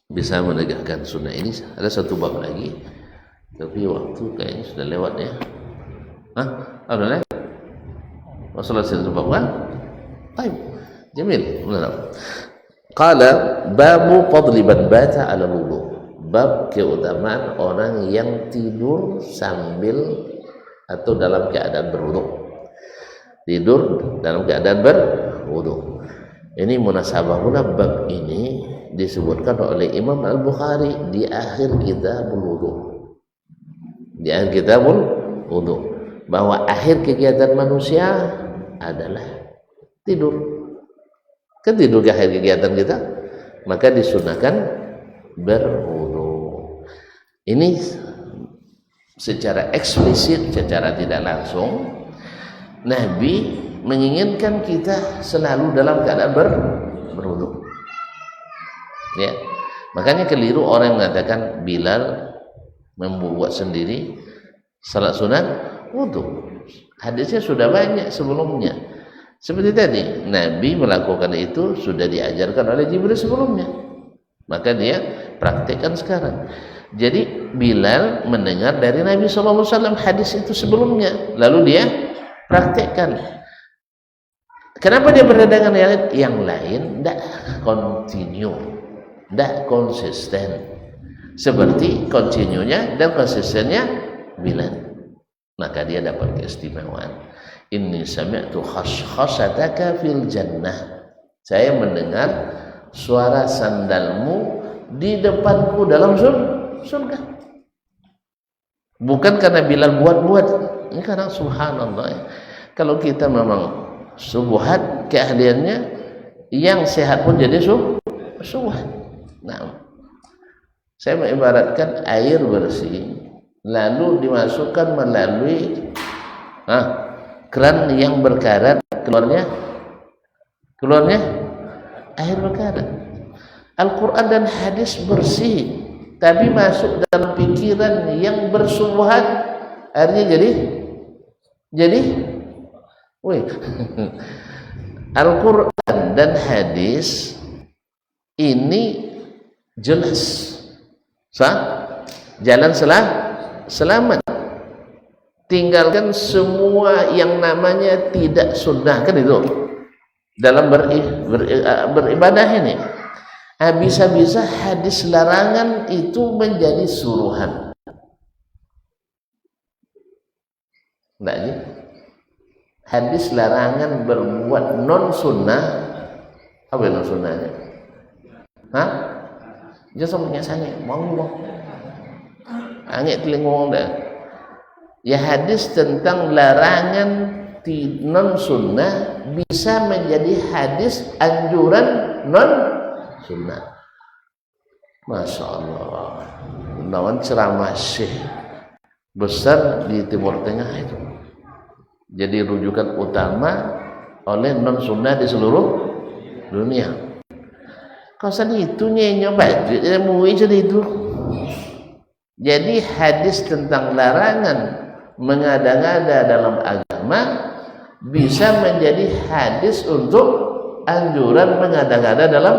bisa menegakkan sunnah ini. Ada satu bab lagi, tapi waktu kayaknya sudah lewat ya. Ada lagi? Wassalallahu alaihi wasallam. Baik, jamil. Qala babu fadli man bata ala wudu. Bab keutamaan orang yang tidur sambil atau dalam keadaan berwudu. Tidur dalam keadaan berwudu. Ini munasabah pula bab ini disebutkan oleh Imam Al-Bukhari di akhir kitabul wudu. Di akhir kitabul wudu, bahwa akhir kegiatan manusia adalah tidur. Kan tidur ke akhir kegiatan kita, maka disunahkan berwudu. Ini secara eksplisit, secara tidak langsung Nabi menginginkan kita selalu dalam keadaan berwudu. Ya. Makanya keliru orang yang mengatakan Bilal membuat sendiri salat sunat wudu. Hadisnya sudah banyak sebelumnya. Seperti tadi, Nabi melakukan itu sudah diajarkan oleh Jibril sebelumnya. Maka dia praktekkan sekarang. Jadi Bilal mendengar dari Nabi SAW hadis itu sebelumnya, lalu dia praktekkan. Kenapa dia berdagangan yang lain? Tidak continue, tidak konsisten. Seperti kontinunya dan konsistennya Bilal. Maka dia dapat keistimewaan. Inni sami'tu khashkhashataka fil jannah. Saya mendengar suara sandalmu di depanku dalam surga. Bukan karena Bilal buat-buat. Ini karena subhanallah. Kalau kita memang subuhat keahliannya, yang sehat pun jadi subuhat. Nah, saya mengibaratkan air bersih lalu dimasukkan melalui keran yang berkarat, keluarnya air berkarat. Al-Quran dan hadis bersih, tapi masuk dalam pikiran yang bersubuhat, akhirnya jadi Al-Quran dan hadis ini jelas jalan selamat. Tinggalkan semua yang namanya tidak sunnah, kan itu dalam beribadah ini. Bisa-bisa hadis larangan itu menjadi suruhan. Enggak ya? Hadis larangan berbuat non sunnah, apa non sunnahnya? Jangan sampai sange, mau. Angin telinga dah. Ya, hadis tentang larangan non sunnah bisa menjadi hadis anjuran non sunnah. Masya Allah. Nawan ceramah Syekh besar di Timur Tengah itu jadi rujukan utama oleh non sunnah di seluruh dunia. Kawasan itu nyoba jadi itu. Jadi hadis tentang larangan mengada-ngada dalam agama bisa menjadi hadis untuk anjuran mengada-ngada dalam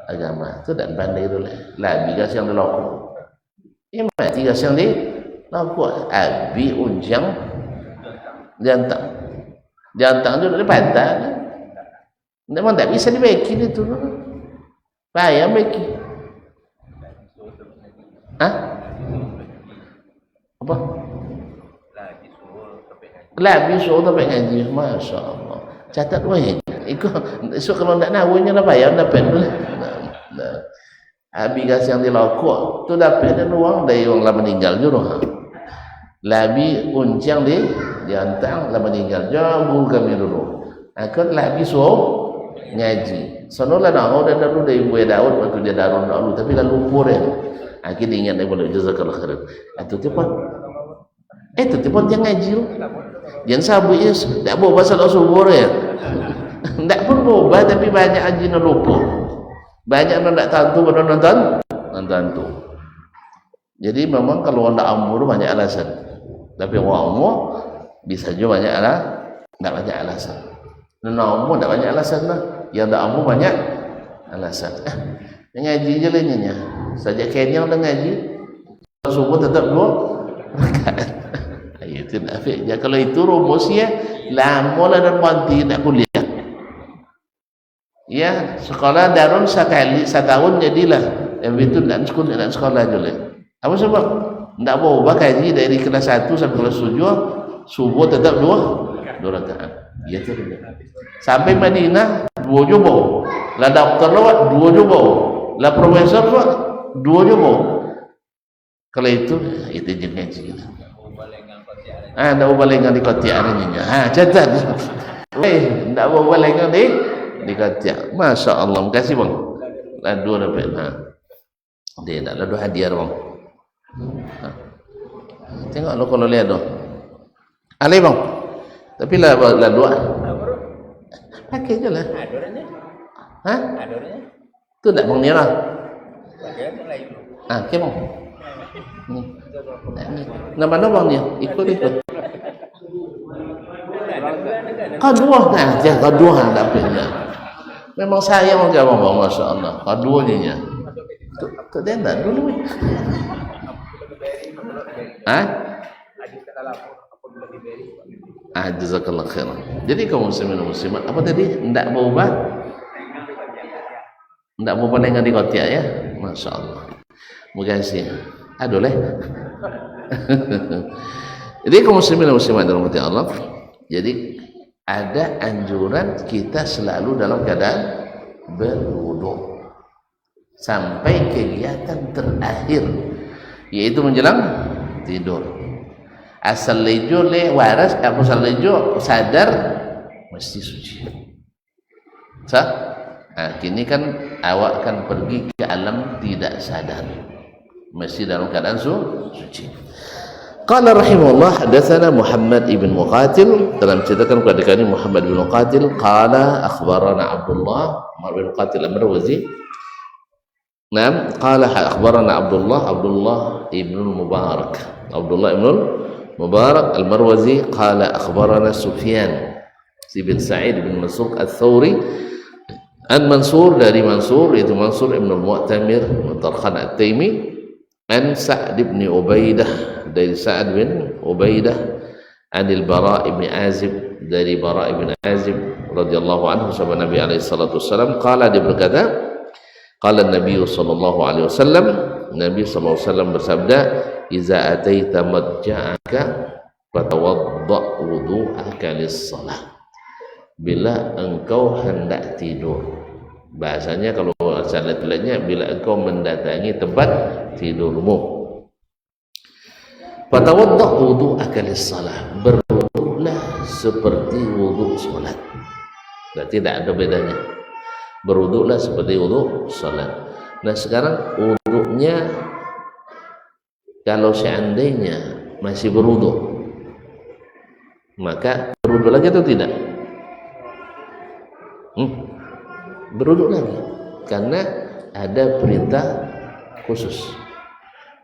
agama. Itu dan bandai dulu lah bigas yang dilakukan. Ini mati gas yang dilakukan. Abi unjang jantang itu dari patah. Memang tak bisa dibikin itu. Payah bikin. Apa? Lagi suruh tapi ngaji. Masya Allah. Catat weh. Esok kalau tak nawanya apa ya dapat dulu. Habis yang dilakukan tu dapat dan uang dari orang lama meninggal juga. Labi uncang diantang lama meninggal jauh kami dulu. Akut labi suruh ngaji. Sonolah nak dan dulu dari Ibu Daud waktu dia darun dulu tapi lalu lupa ya. Akhirnya ingat dia boleh jazakallah khairan. Itu tepat yang ngaji. Yang sabu is tak bawa pasal subur ya. Tak pun bawa tapi banyak haji nak lupa. Banyak nak tentu pada nonton tu. Jadi memang kalau orang tak amur banyak alasan. Tapi orang umur bisa juga banyak tak banyak alasan. Non umur tak banyak alasan lah. Yang tak amur banyak alasan. Ngaji je lainnya. Saja Kenya udah ngaji. Subuh tetap 2 rakaat. Itu nafik. Ya, kalau itu rumusnya lama lah dan mati nak kuliah. Ya, sekolah darun setahun jadilah. Yang itu dan sekolah juga. Apa sebab? Tak boleh kaji dari kelas 1 sampai kelas 7 subuh tetap 2 rakaat. Ya tu. Sampai Madinah 2 jubah. Lah doktor lewat 2 jubah. Lah profesor lewat 2 jubah. Kalau itu je ngaji kita. Dah ubah lengan di kotiak ni. Catat. Tidak mau balik kan di kaca. Masya Allah, makasih bang. Ladu dapat. Dia tak ladu hadiah bang. Tengok lo kalau lihat dong. Alih bang. Tapi ladu pakai je lah. Hah? Tu tak bang Nira. Okay bang. Nama bang dia ikut. Kedua nah dia kedua dapatnya. Memang sayang ke abang bang, masya Allah. Keduanya tu dia tak dulu. Jazakallah khairan. Jadi kaum muslimin dan muslimat, apa tadi? Tidak mau ubah? Tidak mau pandangan di kotiak ya? Masya Allah. Makasih. Aduh leh. Jadi kaum muslimin dan muslimat dalam hati Allah. Jadi ada anjuran kita selalu dalam keadaan berwudu sampai kegiatan terakhir, yaitu menjelang tidur. Asal lejo le waras, asal lejo sadar mesti suci. Sah? Nah, kini kan awak kan pergi ke alam tidak sadar, mesti dalam keadaan suci. Qala rahimahullah hadatsana Muhammad ibn Muqatil, dalam ceritakan kepada kami Muhammad ibn Muqatil qala akhbarana Abdullah ibn Muqatil al-Marwazi. Naam, qala akhbarana Abdullah ibn Mubarak al-Marwazi qala akhbarana Sufyan bin Sa'id bin Mansur al-Thawri an Mansur dari Mansur, itu Mansur ibn al-Mu'tamir Tarkhan at-Taimi, an Sa'd ibn Ubaidah dari Sa'd bin Ubaidah, anil Bara ibn Azib dari Bara ibn Azib radhiyallahu anhu sahabat Nabi alaihi salatu wasallam, qala, dia berkata, qala Nabi sallallahu alaihi wasallam, Nabi sallallahu alaihi wasallam bersabda, iza ataita madja'aka fatawadda wudu'aka lis-shalah. Bila engkau hendak tidur, bahasanya kalau salat-salatnya bila engkau mendatangi tempat tidurmu, fatawadda wudu'aka lis-shalah, berwudulah seperti wudu salat. Berarti tidak ada bedanya. Berwudulah seperti wudu salat. Nah, sekarang wudunya kalau seandainya masih berwudu, maka berwudu lagi atau tidak? Berwudu lagi, karena ada perintah khusus,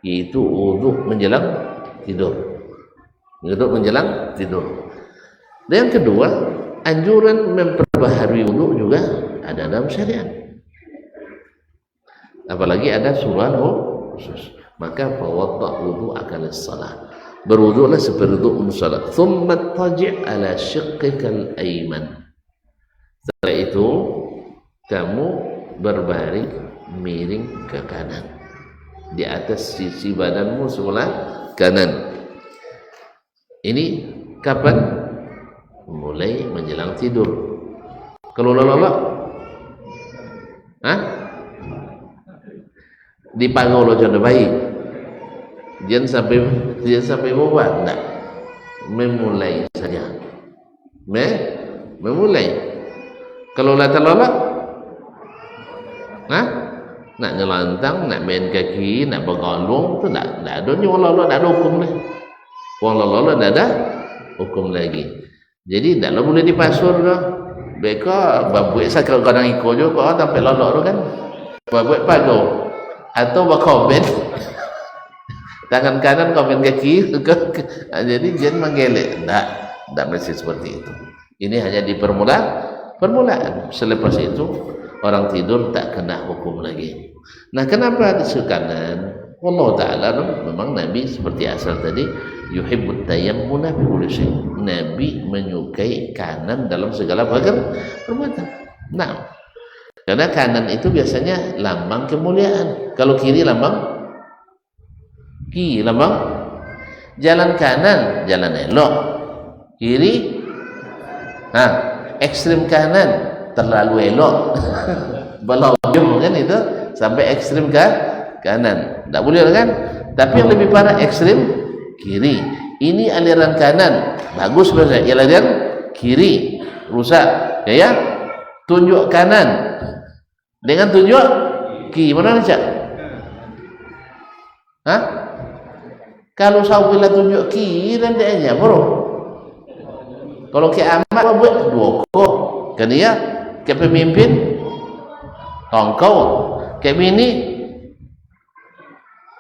yaitu wudu menjelang tidur. Wudu menjelang tidur. Dan yang kedua, anjuran memperbaharui wudu juga ada dalam syariat. Apalagi ada sunnah khusus. Maka fawadda wudu'aka lis-shalah, berwudulah seperti wudu salat. Thumma taji' ala shiqqikal ayman, setelah itu kamu berbaring miring ke kanan di atas sisi badanmu sebelah kanan. Ini kapan? Mulai menjelang tidur. Kalau lolok, dipangau lo jodoh baik. Jangan sampai buat, enggak. Memulai saja. Memulai. Kalau lolok, nak ngelantang, nak main kaki, nak bergalung, tu tak ada ni wala tak ada hukum lah. Wala tak ada hukum lagi. Jadi taklah boleh dipasur dah. Beka babuik sakal kadang ikut je kau sampai lolok tu kan. Babuik pagau atau bakomen. Tangan kanan komen kaki, jadi jangan menggelek. Tak mesti seperti itu. Ini hanya di permulaan. Selepas itu orang tidur tak kena hukum lagi. Nah, kenapa disuruh kanan? Allah Ta'ala memang Nabi seperti asal tadi, yuhibbut tayammuna fi kulli syai'. Nabi menyukai kanan dalam segala perbuatan. Nah, karena kanan itu biasanya lambang kemuliaan. Kalau kiri lambang jalan kanan, jalan elok. Kiri ekstrim kanan terlalu elok. Belum kan itu sampai ekstrim kanan, tak boleh kan? Tapi yang lebih parah ekstrim kiri. Ini aliran kanan bagus, bahasa aliran kiri, rusak. Ya, tunjuk kanan dengan tunjuk kiri, mana Cak? Hah? Kalau saupila tunjuk kiri dan dia bro. Kalau kiamat buat dua kok, kan ya? Ke pemimpin tongkau, ke bini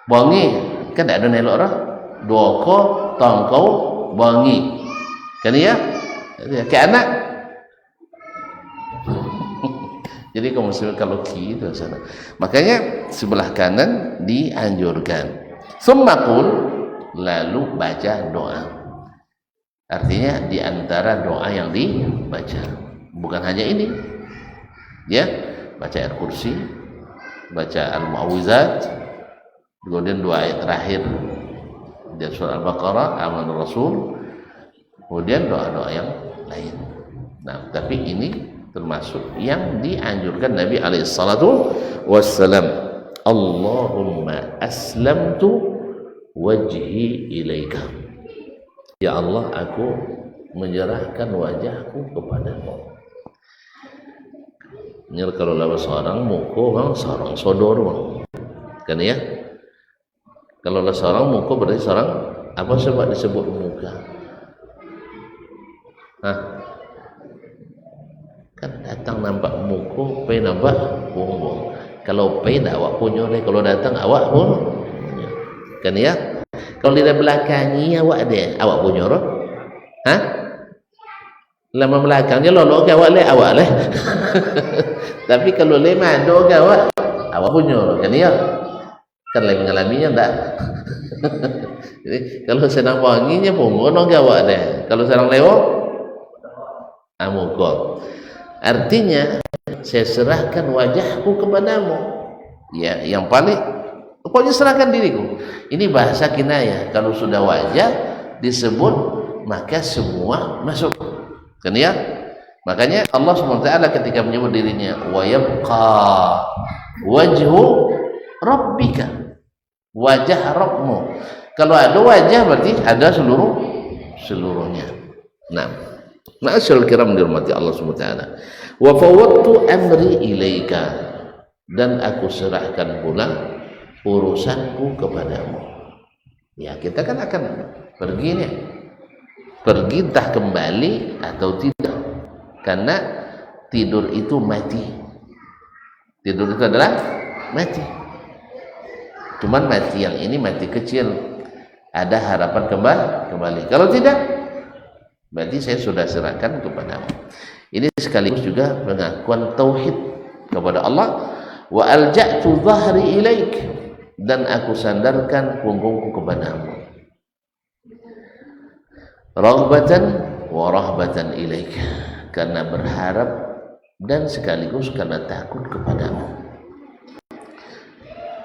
bongi, kan ada nelok orang dua kok tongkau bongi, kan ya? Ke anak. Jadi kaum muslimin kalau kiri sana, makanya sebelah kanan dianjurkan. Summakul, lalu baca doa. Artinya di antara doa yang dibaca bukan hanya ini, ya, baca ayat kursi, baca al-mu'awwizat, kemudian dua ayat terakhir di surah Al-Baqarah, amanur rasul, kemudian doa-doa yang lain. Nah, tapi ini termasuk yang dianjurkan Nabi alaihi salatu wassalam. Allahumma aslamtu wajhi ilaika. Ya Allah, aku menyerahkan wajahku kepadamu. Ini kalau lawan seorang muka bang, seorang sodor bang, kan ya? Kalau lawan seorang muka berarti seorang apa sebab disebut muka? Hah? Kan datang nampak muka, pe nampak punggung. Kalau pe dah awak punya ni, kalau datang awak pun, kan ya? Kalau di belakangi awak dia, awak punya roh. Hah? Lama belakangnya lolok ke awak leh. Tapi kalau le mado ke awak punya roh, kan ya? Kan le mengalaminya enggak. Jadi kalau sedang wanginya punggung ke awak deh. Kalau sedang lewat amukot. Artinya saya serahkan wajahku kepadamu. Ya, yang paling pokoknya serahkan diriku. Ini bahasa kinayah. Kalau sudah wajah disebut, maka semua masuk. Kan ya? Makanya Allah SWT ketika menyebut dirinya wa yabqa wajhu rabbika, wajah Rabbmu. Kalau ada wajah berarti ada seluruhnya. Nah, ma'asyarul kiram dirahmati Allah SWT. Wa fawwadtu amri ilaika, dan aku serahkan pula urusanku kepadamu. Ya, kita kan akan pergi nih, pergi entah kembali atau tidak, karena tidur itu mati. Tidur itu adalah mati. Cuman mati yang ini mati kecil, ada harapan kembali. Kalau tidak, berarti saya sudah serahkan kepadamu. Ini sekaligus juga pengakuan tauhid kepada Allah. Wa alja'tu dhahri ilaik, dan aku sandarkan punggungku kepadamu. Raghbatan wa rahbatan ilaik, karena berharap dan sekaligus karena takut kepadamu.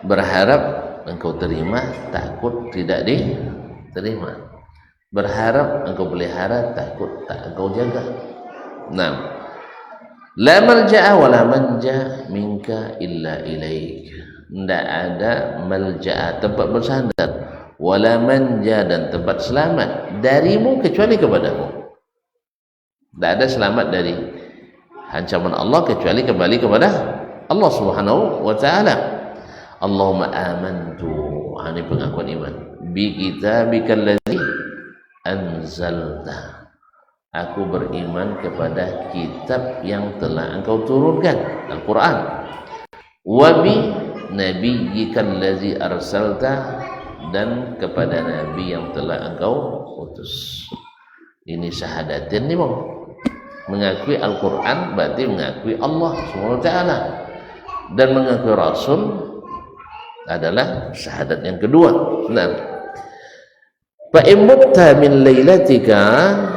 Berharap engkau terima, takut tidak diterima. Berharap engkau pelihara, takut tak engkau jaga. Nah, la malja'a wa la manja minka illa ilaik. Tidak ada malja'a, tempat bersandar, wala manja, dan tempat selamat darimu kecuali kepadamu. Tidak ada selamat dari ancaman Allah kecuali kembali kepada Allah Subhanahu wa ta'ala. Allahumma amantu, ini pengakuan iman, bi kitabikal ladzi anzalta. Aku beriman kepada kitab yang telah engkau turunkan, Al-Quran. Wa bi nabiyyikal ladzi arsalta, dan kepada nabi yang telah engkau utus. Ini syahadatin nih, Bang. Mengakui Al-Quran berarti mengakui Allah SWT, dan mengakui Rasul adalah syahadat yang kedua. Nah, fa in mutta min lailatika,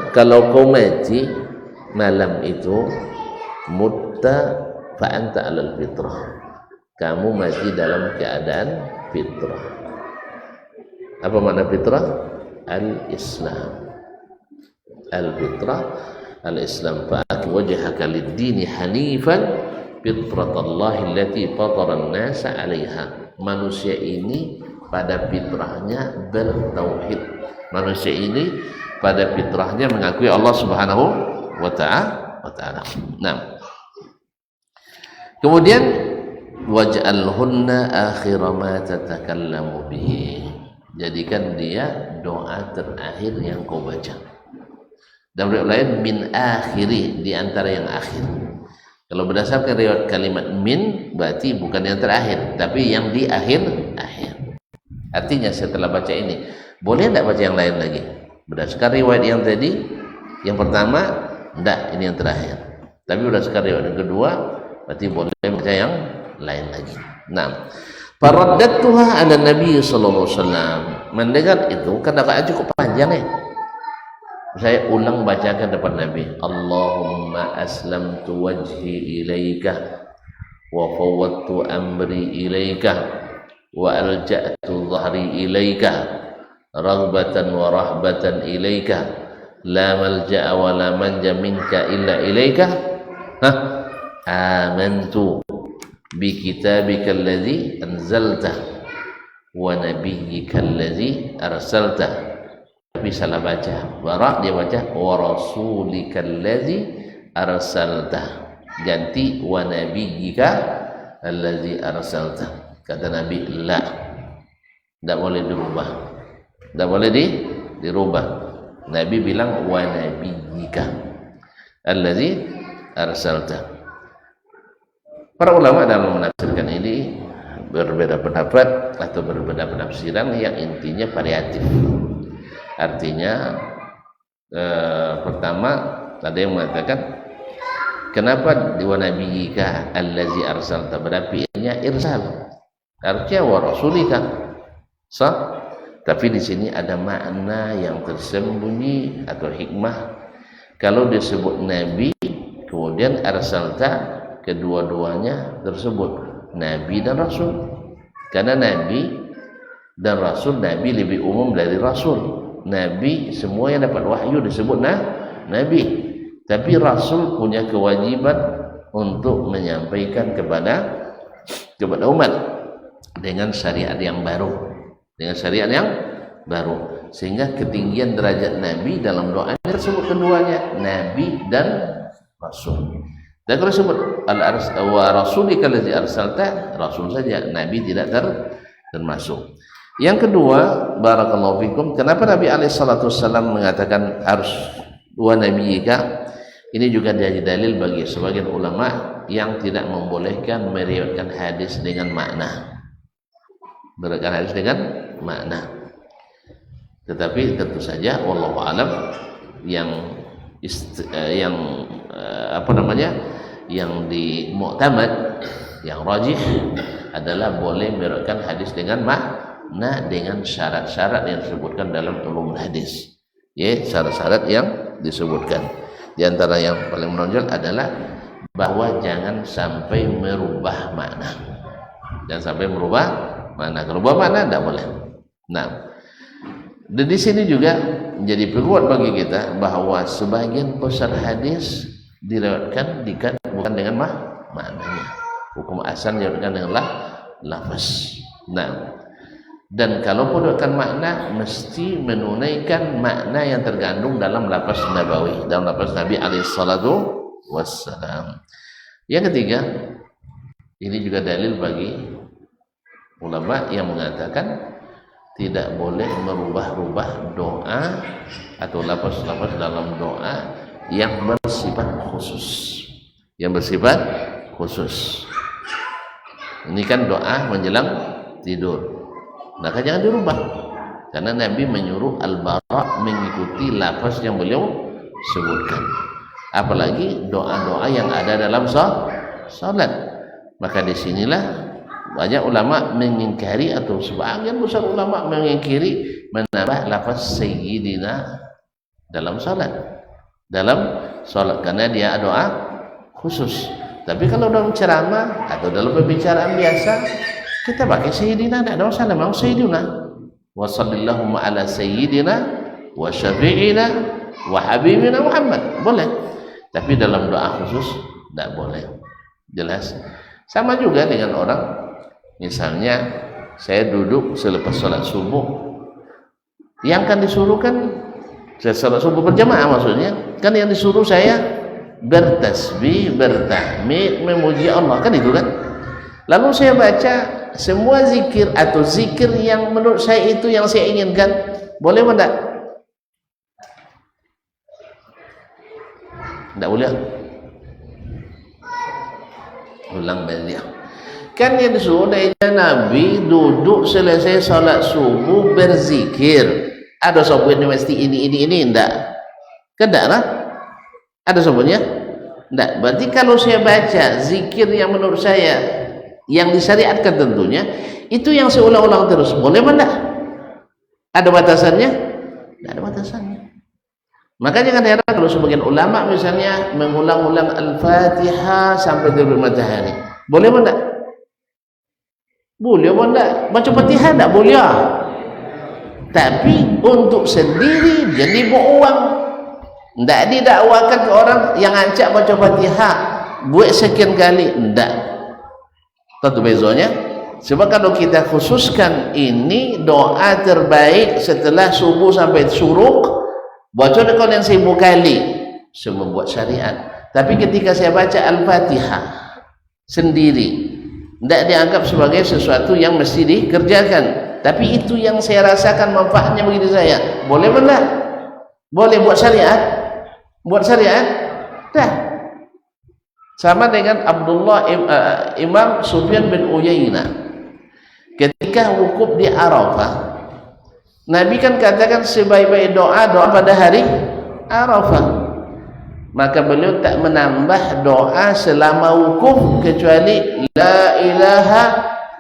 kalau kau mati malam itu, mutta fa anta alal fitrah, kamu mati dalam keadaan fitrah. Apa makna fitrah? Al-Islam. Al-fitrah, al-Islam. Fa'ati wajhaka lid-dini hanifan fitratallahi allati fatara an-nasa 'alaiha. Manusia ini pada fitrahnya bertauhid. Manusia ini pada fitrahnya mengakui Allah Subhanahu wa ta'ala. Nah, kemudian waj'alhunna akhira ma tatakallamu bihi, jadikan dia doa terakhir yang kau baca. Dan riwayat lain min akhiri, di antara yang akhir. Kalau berdasarkan riwayat kalimat min berarti bukan yang terakhir, tapi yang di akhir. Artinya setelah baca ini boleh tidak baca yang lain lagi? Berdasarkan riwayat yang tadi, yang pertama tidak, ini yang terakhir. Tapi berdasarkan riwayat yang kedua berarti boleh baca yang lain lagi. Nah, faraddatuha ala Nabi sallallahu alaihi wasallam. Mendengar itu kadang-kadang cukup panjang saya ulang bacakan depan Nabi. Allahumma aslamtu wajhi ilaika wa fawwadtu amri ilaika wa alja'tu dhahri ilaika raghbatan wa rahbatan ilaika la malja'a wa la manja minka illa ilaika. Amantu bi kitabika alladhi anzalta wa nabiyyika alladhi arsalta. Tapi salah baca, bara dia baca wa rasulika alladhi arsalta, ganti wa nabiyyika alladhi arsalta. Kata Nabi, la, tidak boleh dirubah, tidak boleh dirubah. Nabi bilang wa nabiyyika alladzi arsalta. Para ulama dalam menafsirkan ini berbeda pendapat atau berbeda penafsiran yang intinya variatif. Artinya pertama ada yang mengatakan kenapa wa nabiyyika allazi arsalta, berarti ini irsal. Artinya wa rasulika sah, tapi di sini ada makna yang tersembunyi atau hikmah. Kalau disebut nabi kemudian arsalta, kedua-duanya tersebut nabi dan rasul. Karena nabi dan rasul, nabi lebih umum dari rasul. Nabi semua yang dapat wahyu disebut nabi, tapi rasul punya kewajiban untuk menyampaikan kepada umat dengan syariat yang baru, sehingga ketinggian derajat Nabi dalam doa tersebut keduanya, Nabi dan Rasul. Dan kalau disebut wa rasulika allazi arsalta, Rasul saja, Nabi tidak termasuk. Yang kedua, barakallahu fikum, kenapa Nabi alaihi salatu wasallam mengatakan harus wa nabiyyika? Ini juga jadi dalil bagi sebagian ulama yang tidak membolehkan meriwayatkan hadis dengan makna. Berikan hadis dengan makna, tetapi tentu saja wallahu alam yang yang di mu'tamad, yang rajih adalah boleh meriwayatkan hadis dengan makna dengan syarat-syarat yang disebutkan dalam ulumul hadis. Syarat-syarat yang disebutkan. Di antara yang paling menonjol adalah bahwa jangan sampai merubah makna. Jangan sampai merubah makna. Kalau berubah makna tidak boleh. Nah, dan di sini juga menjadi penguat bagi kita bahwa sebagian besar hadis diriwayatkan bukan dengan maknanya. Hukum asal diriwayatkan dengan lafaz. Nah, dan kalau diriwayatkan makna mesti menunaikan makna yang terkandung dalam lafaz nabawi, dalam lafaz Nabi alaihi salatu wassalam. Yang ketiga, ini juga dalil bagi ulama yang mengatakan tidak boleh merubah-rubah doa atau lafaz-lafaz dalam doa yang bersifat khusus. Ini kan doa menjelang tidur, maka jangan dirubah, karena Nabi menyuruh al-bara mengikuti lafaz yang beliau sebutkan. Apalagi doa-doa yang ada dalam salat. Maka disinilah banyak ulama mengingkari, atau sebagian besar ulama mengingkari menambah lafaz sayyidina dalam salat, karena dia doa khusus. Tapi kalau dalam ceramah atau dalam pembicaraan biasa kita pakai sayyidina, tidak ada masalah. Mau sayyidina wa sallallahu ala sayyidina wa syafi'ina wa habibina Muhammad boleh, tapi dalam doa khusus tidak boleh. Jelas. Sama juga dengan orang, misalnya saya duduk selepas sholat subuh, yang kan disuruh kan saya sholat subuh berjamaah, maksudnya kan yang disuruh saya bertasbih, bertahmid, memuji Allah, kan itu kan. Lalu saya baca semua zikir atau zikir yang menurut saya itu yang saya inginkan, boleh apa enggak? Enggak boleh. Ulang balik. Kan yang disuruh dari Nabi duduk selesai salat subuh berzikir. Ada sebutnya mesti ini enggak? Enggak lah. Ada sebutnya? Enggak. Berarti kalau saya baca zikir yang menurut saya yang disyariatkan tentunya itu yang saya ulang-ulang terus, boleh apa enggak? Ada batasannya? Enggak ada batasannya. Maka jangan heran kalau sebagian ulama misalnya mengulang-ulang Al-Fatihah sampai terbit matahari. Boleh apa enggak? Boleh apa enggak? Baca Fatihah enggak boleh. Tapi untuk sendiri jadi buat uang. Enggak didakwakan ke orang yang acak baca Fatihah buat sekian kali, enggak. Tentu bezanya. Sebab kalau kita khususkan ini doa terbaik setelah subuh sampai syuruk, baca dengan 1000 kali, semua buat syariat. Tapi ketika saya baca Al-Fatihah sendiri, tidak dianggap sebagai sesuatu yang mesti dikerjakan. Tapi itu yang saya rasakan manfaatnya bagi saya. Boleh enggak? Boleh buat syariat? Buat syariat? Dah. Sama dengan Imam Sufyan bin Uyainah ketika wukuf di Arafah, Nabi kan katakan sebaik-baik doa pada hari Arafah. Maka beliau tak menambah doa selama wukuf kecuali la ilaha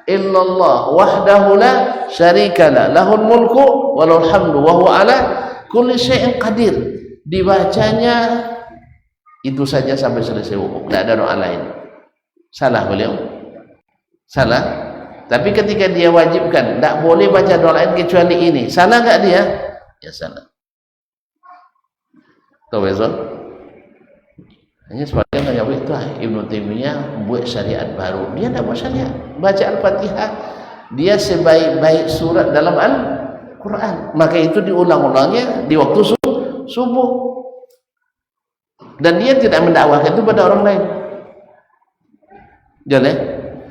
illallah wahdahu la syarikalah lahul mulku walahul hamdu wa huwa ala kulli syai'in qadir. Dibacanya itu saja sampai selesai wukuf, tidak ada doa lain. Salah beliau? Salah. Tapi ketika dia wajibkan tidak boleh baca doa lain kecuali ini, salah enggak dia? Ya salah. Tahu betul? Hanya sebagian tanya itu Ibnu Taimiyah buat syariat baru. Dia tidak buat syariat. Baca Al-Fatihah dia sebaik-baik surat dalam Al-Quran. Maka itu diulang-ulangnya di waktu subuh. Dan dia tidak mendakwakan itu pada orang lain. Jangan.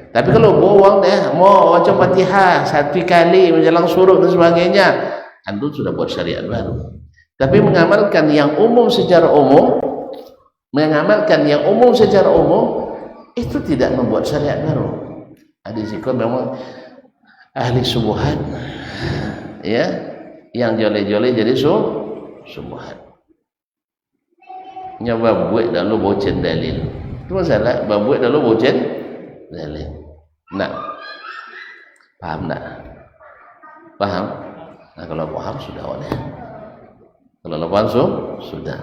Tapi kalau bohong deh, mau baca Fatihah 1 kali menjelang syuruk dan sebagainya, itu sudah buat syariat baru. Tapi mengamalkan yang umum secara umum, itu tidak membuat syariat baru. Ada zikir memang ahli subuhat, ya, yang jole-jole jadi subuhat. Nyoba buat dah lu bocen dalil. Itu masalah, buat dah lu bocen dalil. Nak. Paham tak? Paham? Nah, kalau paham sudah boleh. Kalau paham sudah.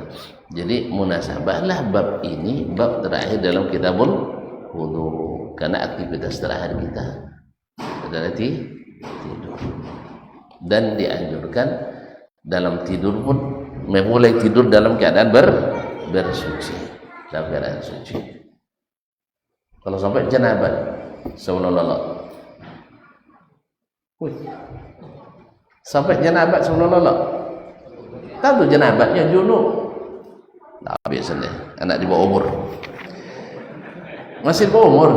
Jadi munasabahlah bab ini bab terakhir dalam kitabul wudu. Karena aktivitas terakhir kita adalah tidur. Dan dianjurkan dalam tidur pun memulai tidur dalam keadaan bersuci, dalam keadaan suci. Kalau sampai janabat, subhanallah. Sampai janabat subhanallah. Tahu janabatnya junub. Tak biasanya anak di bawah umur. Masih bawah umur.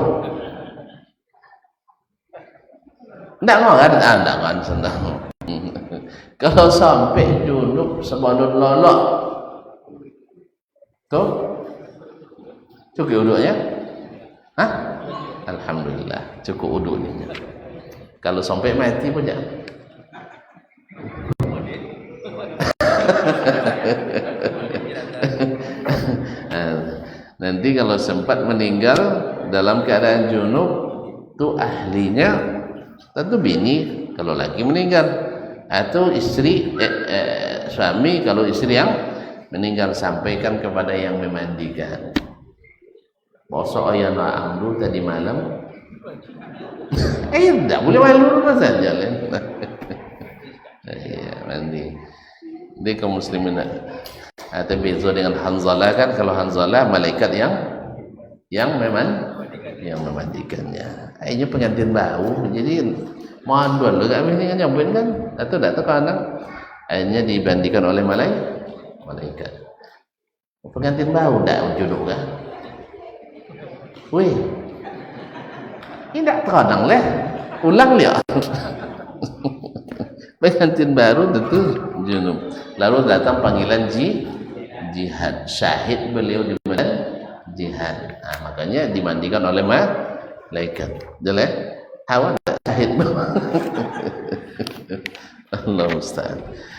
Enggak kan senang. Kalau sampai junub subhanallah. Tuh, cukup uduknya? Hah? Alhamdulillah, cukup uduknya. Kalau sampai mati pun jangan. Nanti kalau sempat meninggal dalam keadaan junub, itu ahlinya tentu bini kalau laki meninggal, atau istri suami kalau istri yang meninggal, sampaikan kepada yang memandikan. Bosok ayana amdu tadi malam. Tidak boleh malu saja lah. Iya, mandi. Dia kaum muslimin. Atau beza dengan Hanzalah kan, kalau Hanzalah malaikat yang memandikannya. Akhirnya pengantin baru, jadi manduan lu kami ini kan nyampein kan, atau tak tahu kan, akhirnya dibandikan oleh malaikat. pengantin baru ndak junub kan? Weh, ini ndak terkenang lah, ulang dia. Pengantin baru tentu junub. Lalu datang panggilan jihad, syahid beliau di medan jihad. Nah, makanya dimandikan oleh malaikat. Jelas? Hawa syahid. Allah musta'an.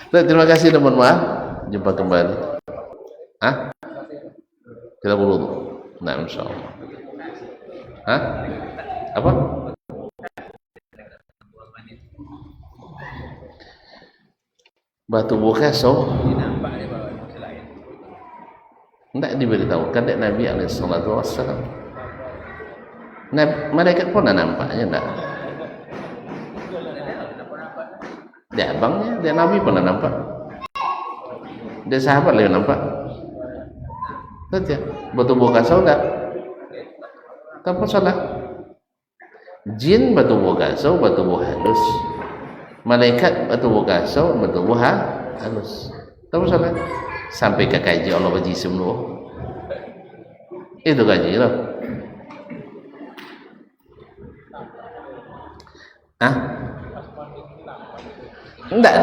Baik, terima kasih dan mohon maaf. Jumpa kembali. Hah? Kita berwudu. Nah, insyaallah. Hah? Apa? Batu bukaso tidak diberitahukan dari Nabi SAW. Malaikat pun nampaknya tidak. Dia abangnya, dia Nabi pernah nampak. Dia sahabat lagi nampak. Saja. Batu bukaso tidak. Tanpa salah. Jin batu bukaso, batu halus. Malaikat batu bukaso, batu halus. Tanpa salah. Sampai ke kaji Allah berjisim dulu. Itu kaji loh. Ah? Enggak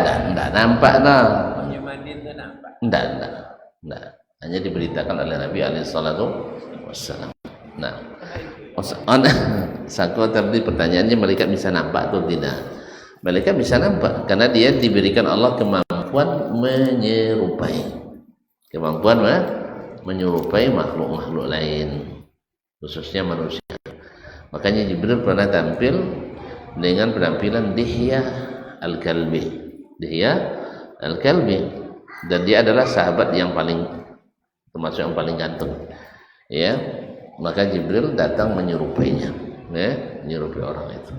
nampak nah. Enggak. Hanya diberitakan oleh Nabi SAW. Nah, sangka tadi pertanyaannya malaikat bisa nampak atau tidak? Malaikat bisa nampak karena dia diberikan Allah kemampuan menyerupai makhluk-makhluk lain, khususnya manusia. Makanya Jibril pernah tampil dengan penampilan Dihya al-Kalbi, dan dia adalah sahabat yang termasuk yang paling ganteng. Ya, maka Jibril datang menyerupainya, ya, menyerupai orang itu.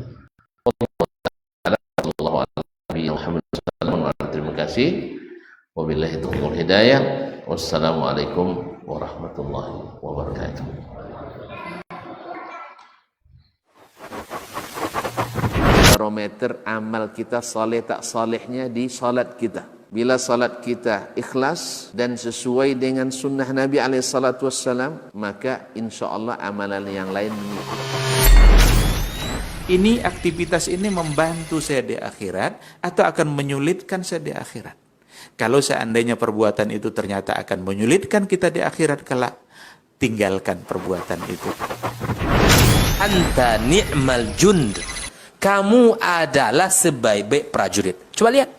Terima kasih. Wabillahi taufiq wal hidayah. Wassalamualaikum warahmatullahi wabarakatuh. Barometer amal kita saleh tak salehnya di salat kita. Bila salat kita ikhlas dan sesuai dengan sunnah Nabi SAW, maka insya Allah amalan yang lain mengikuti. Ini aktivitas ini membantu saya di akhirat atau akan menyulitkan saya di akhirat? Kalau seandainya perbuatan itu ternyata akan menyulitkan kita di akhirat kelak, tinggalkan perbuatan itu. Anta ni'mal jund. Kamu adalah sebaik-baik prajurit. Coba lihat.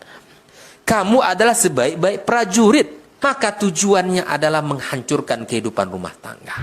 Kamu adalah sebaik-baik prajurit. Maka tujuannya adalah menghancurkan kehidupan rumah tangga.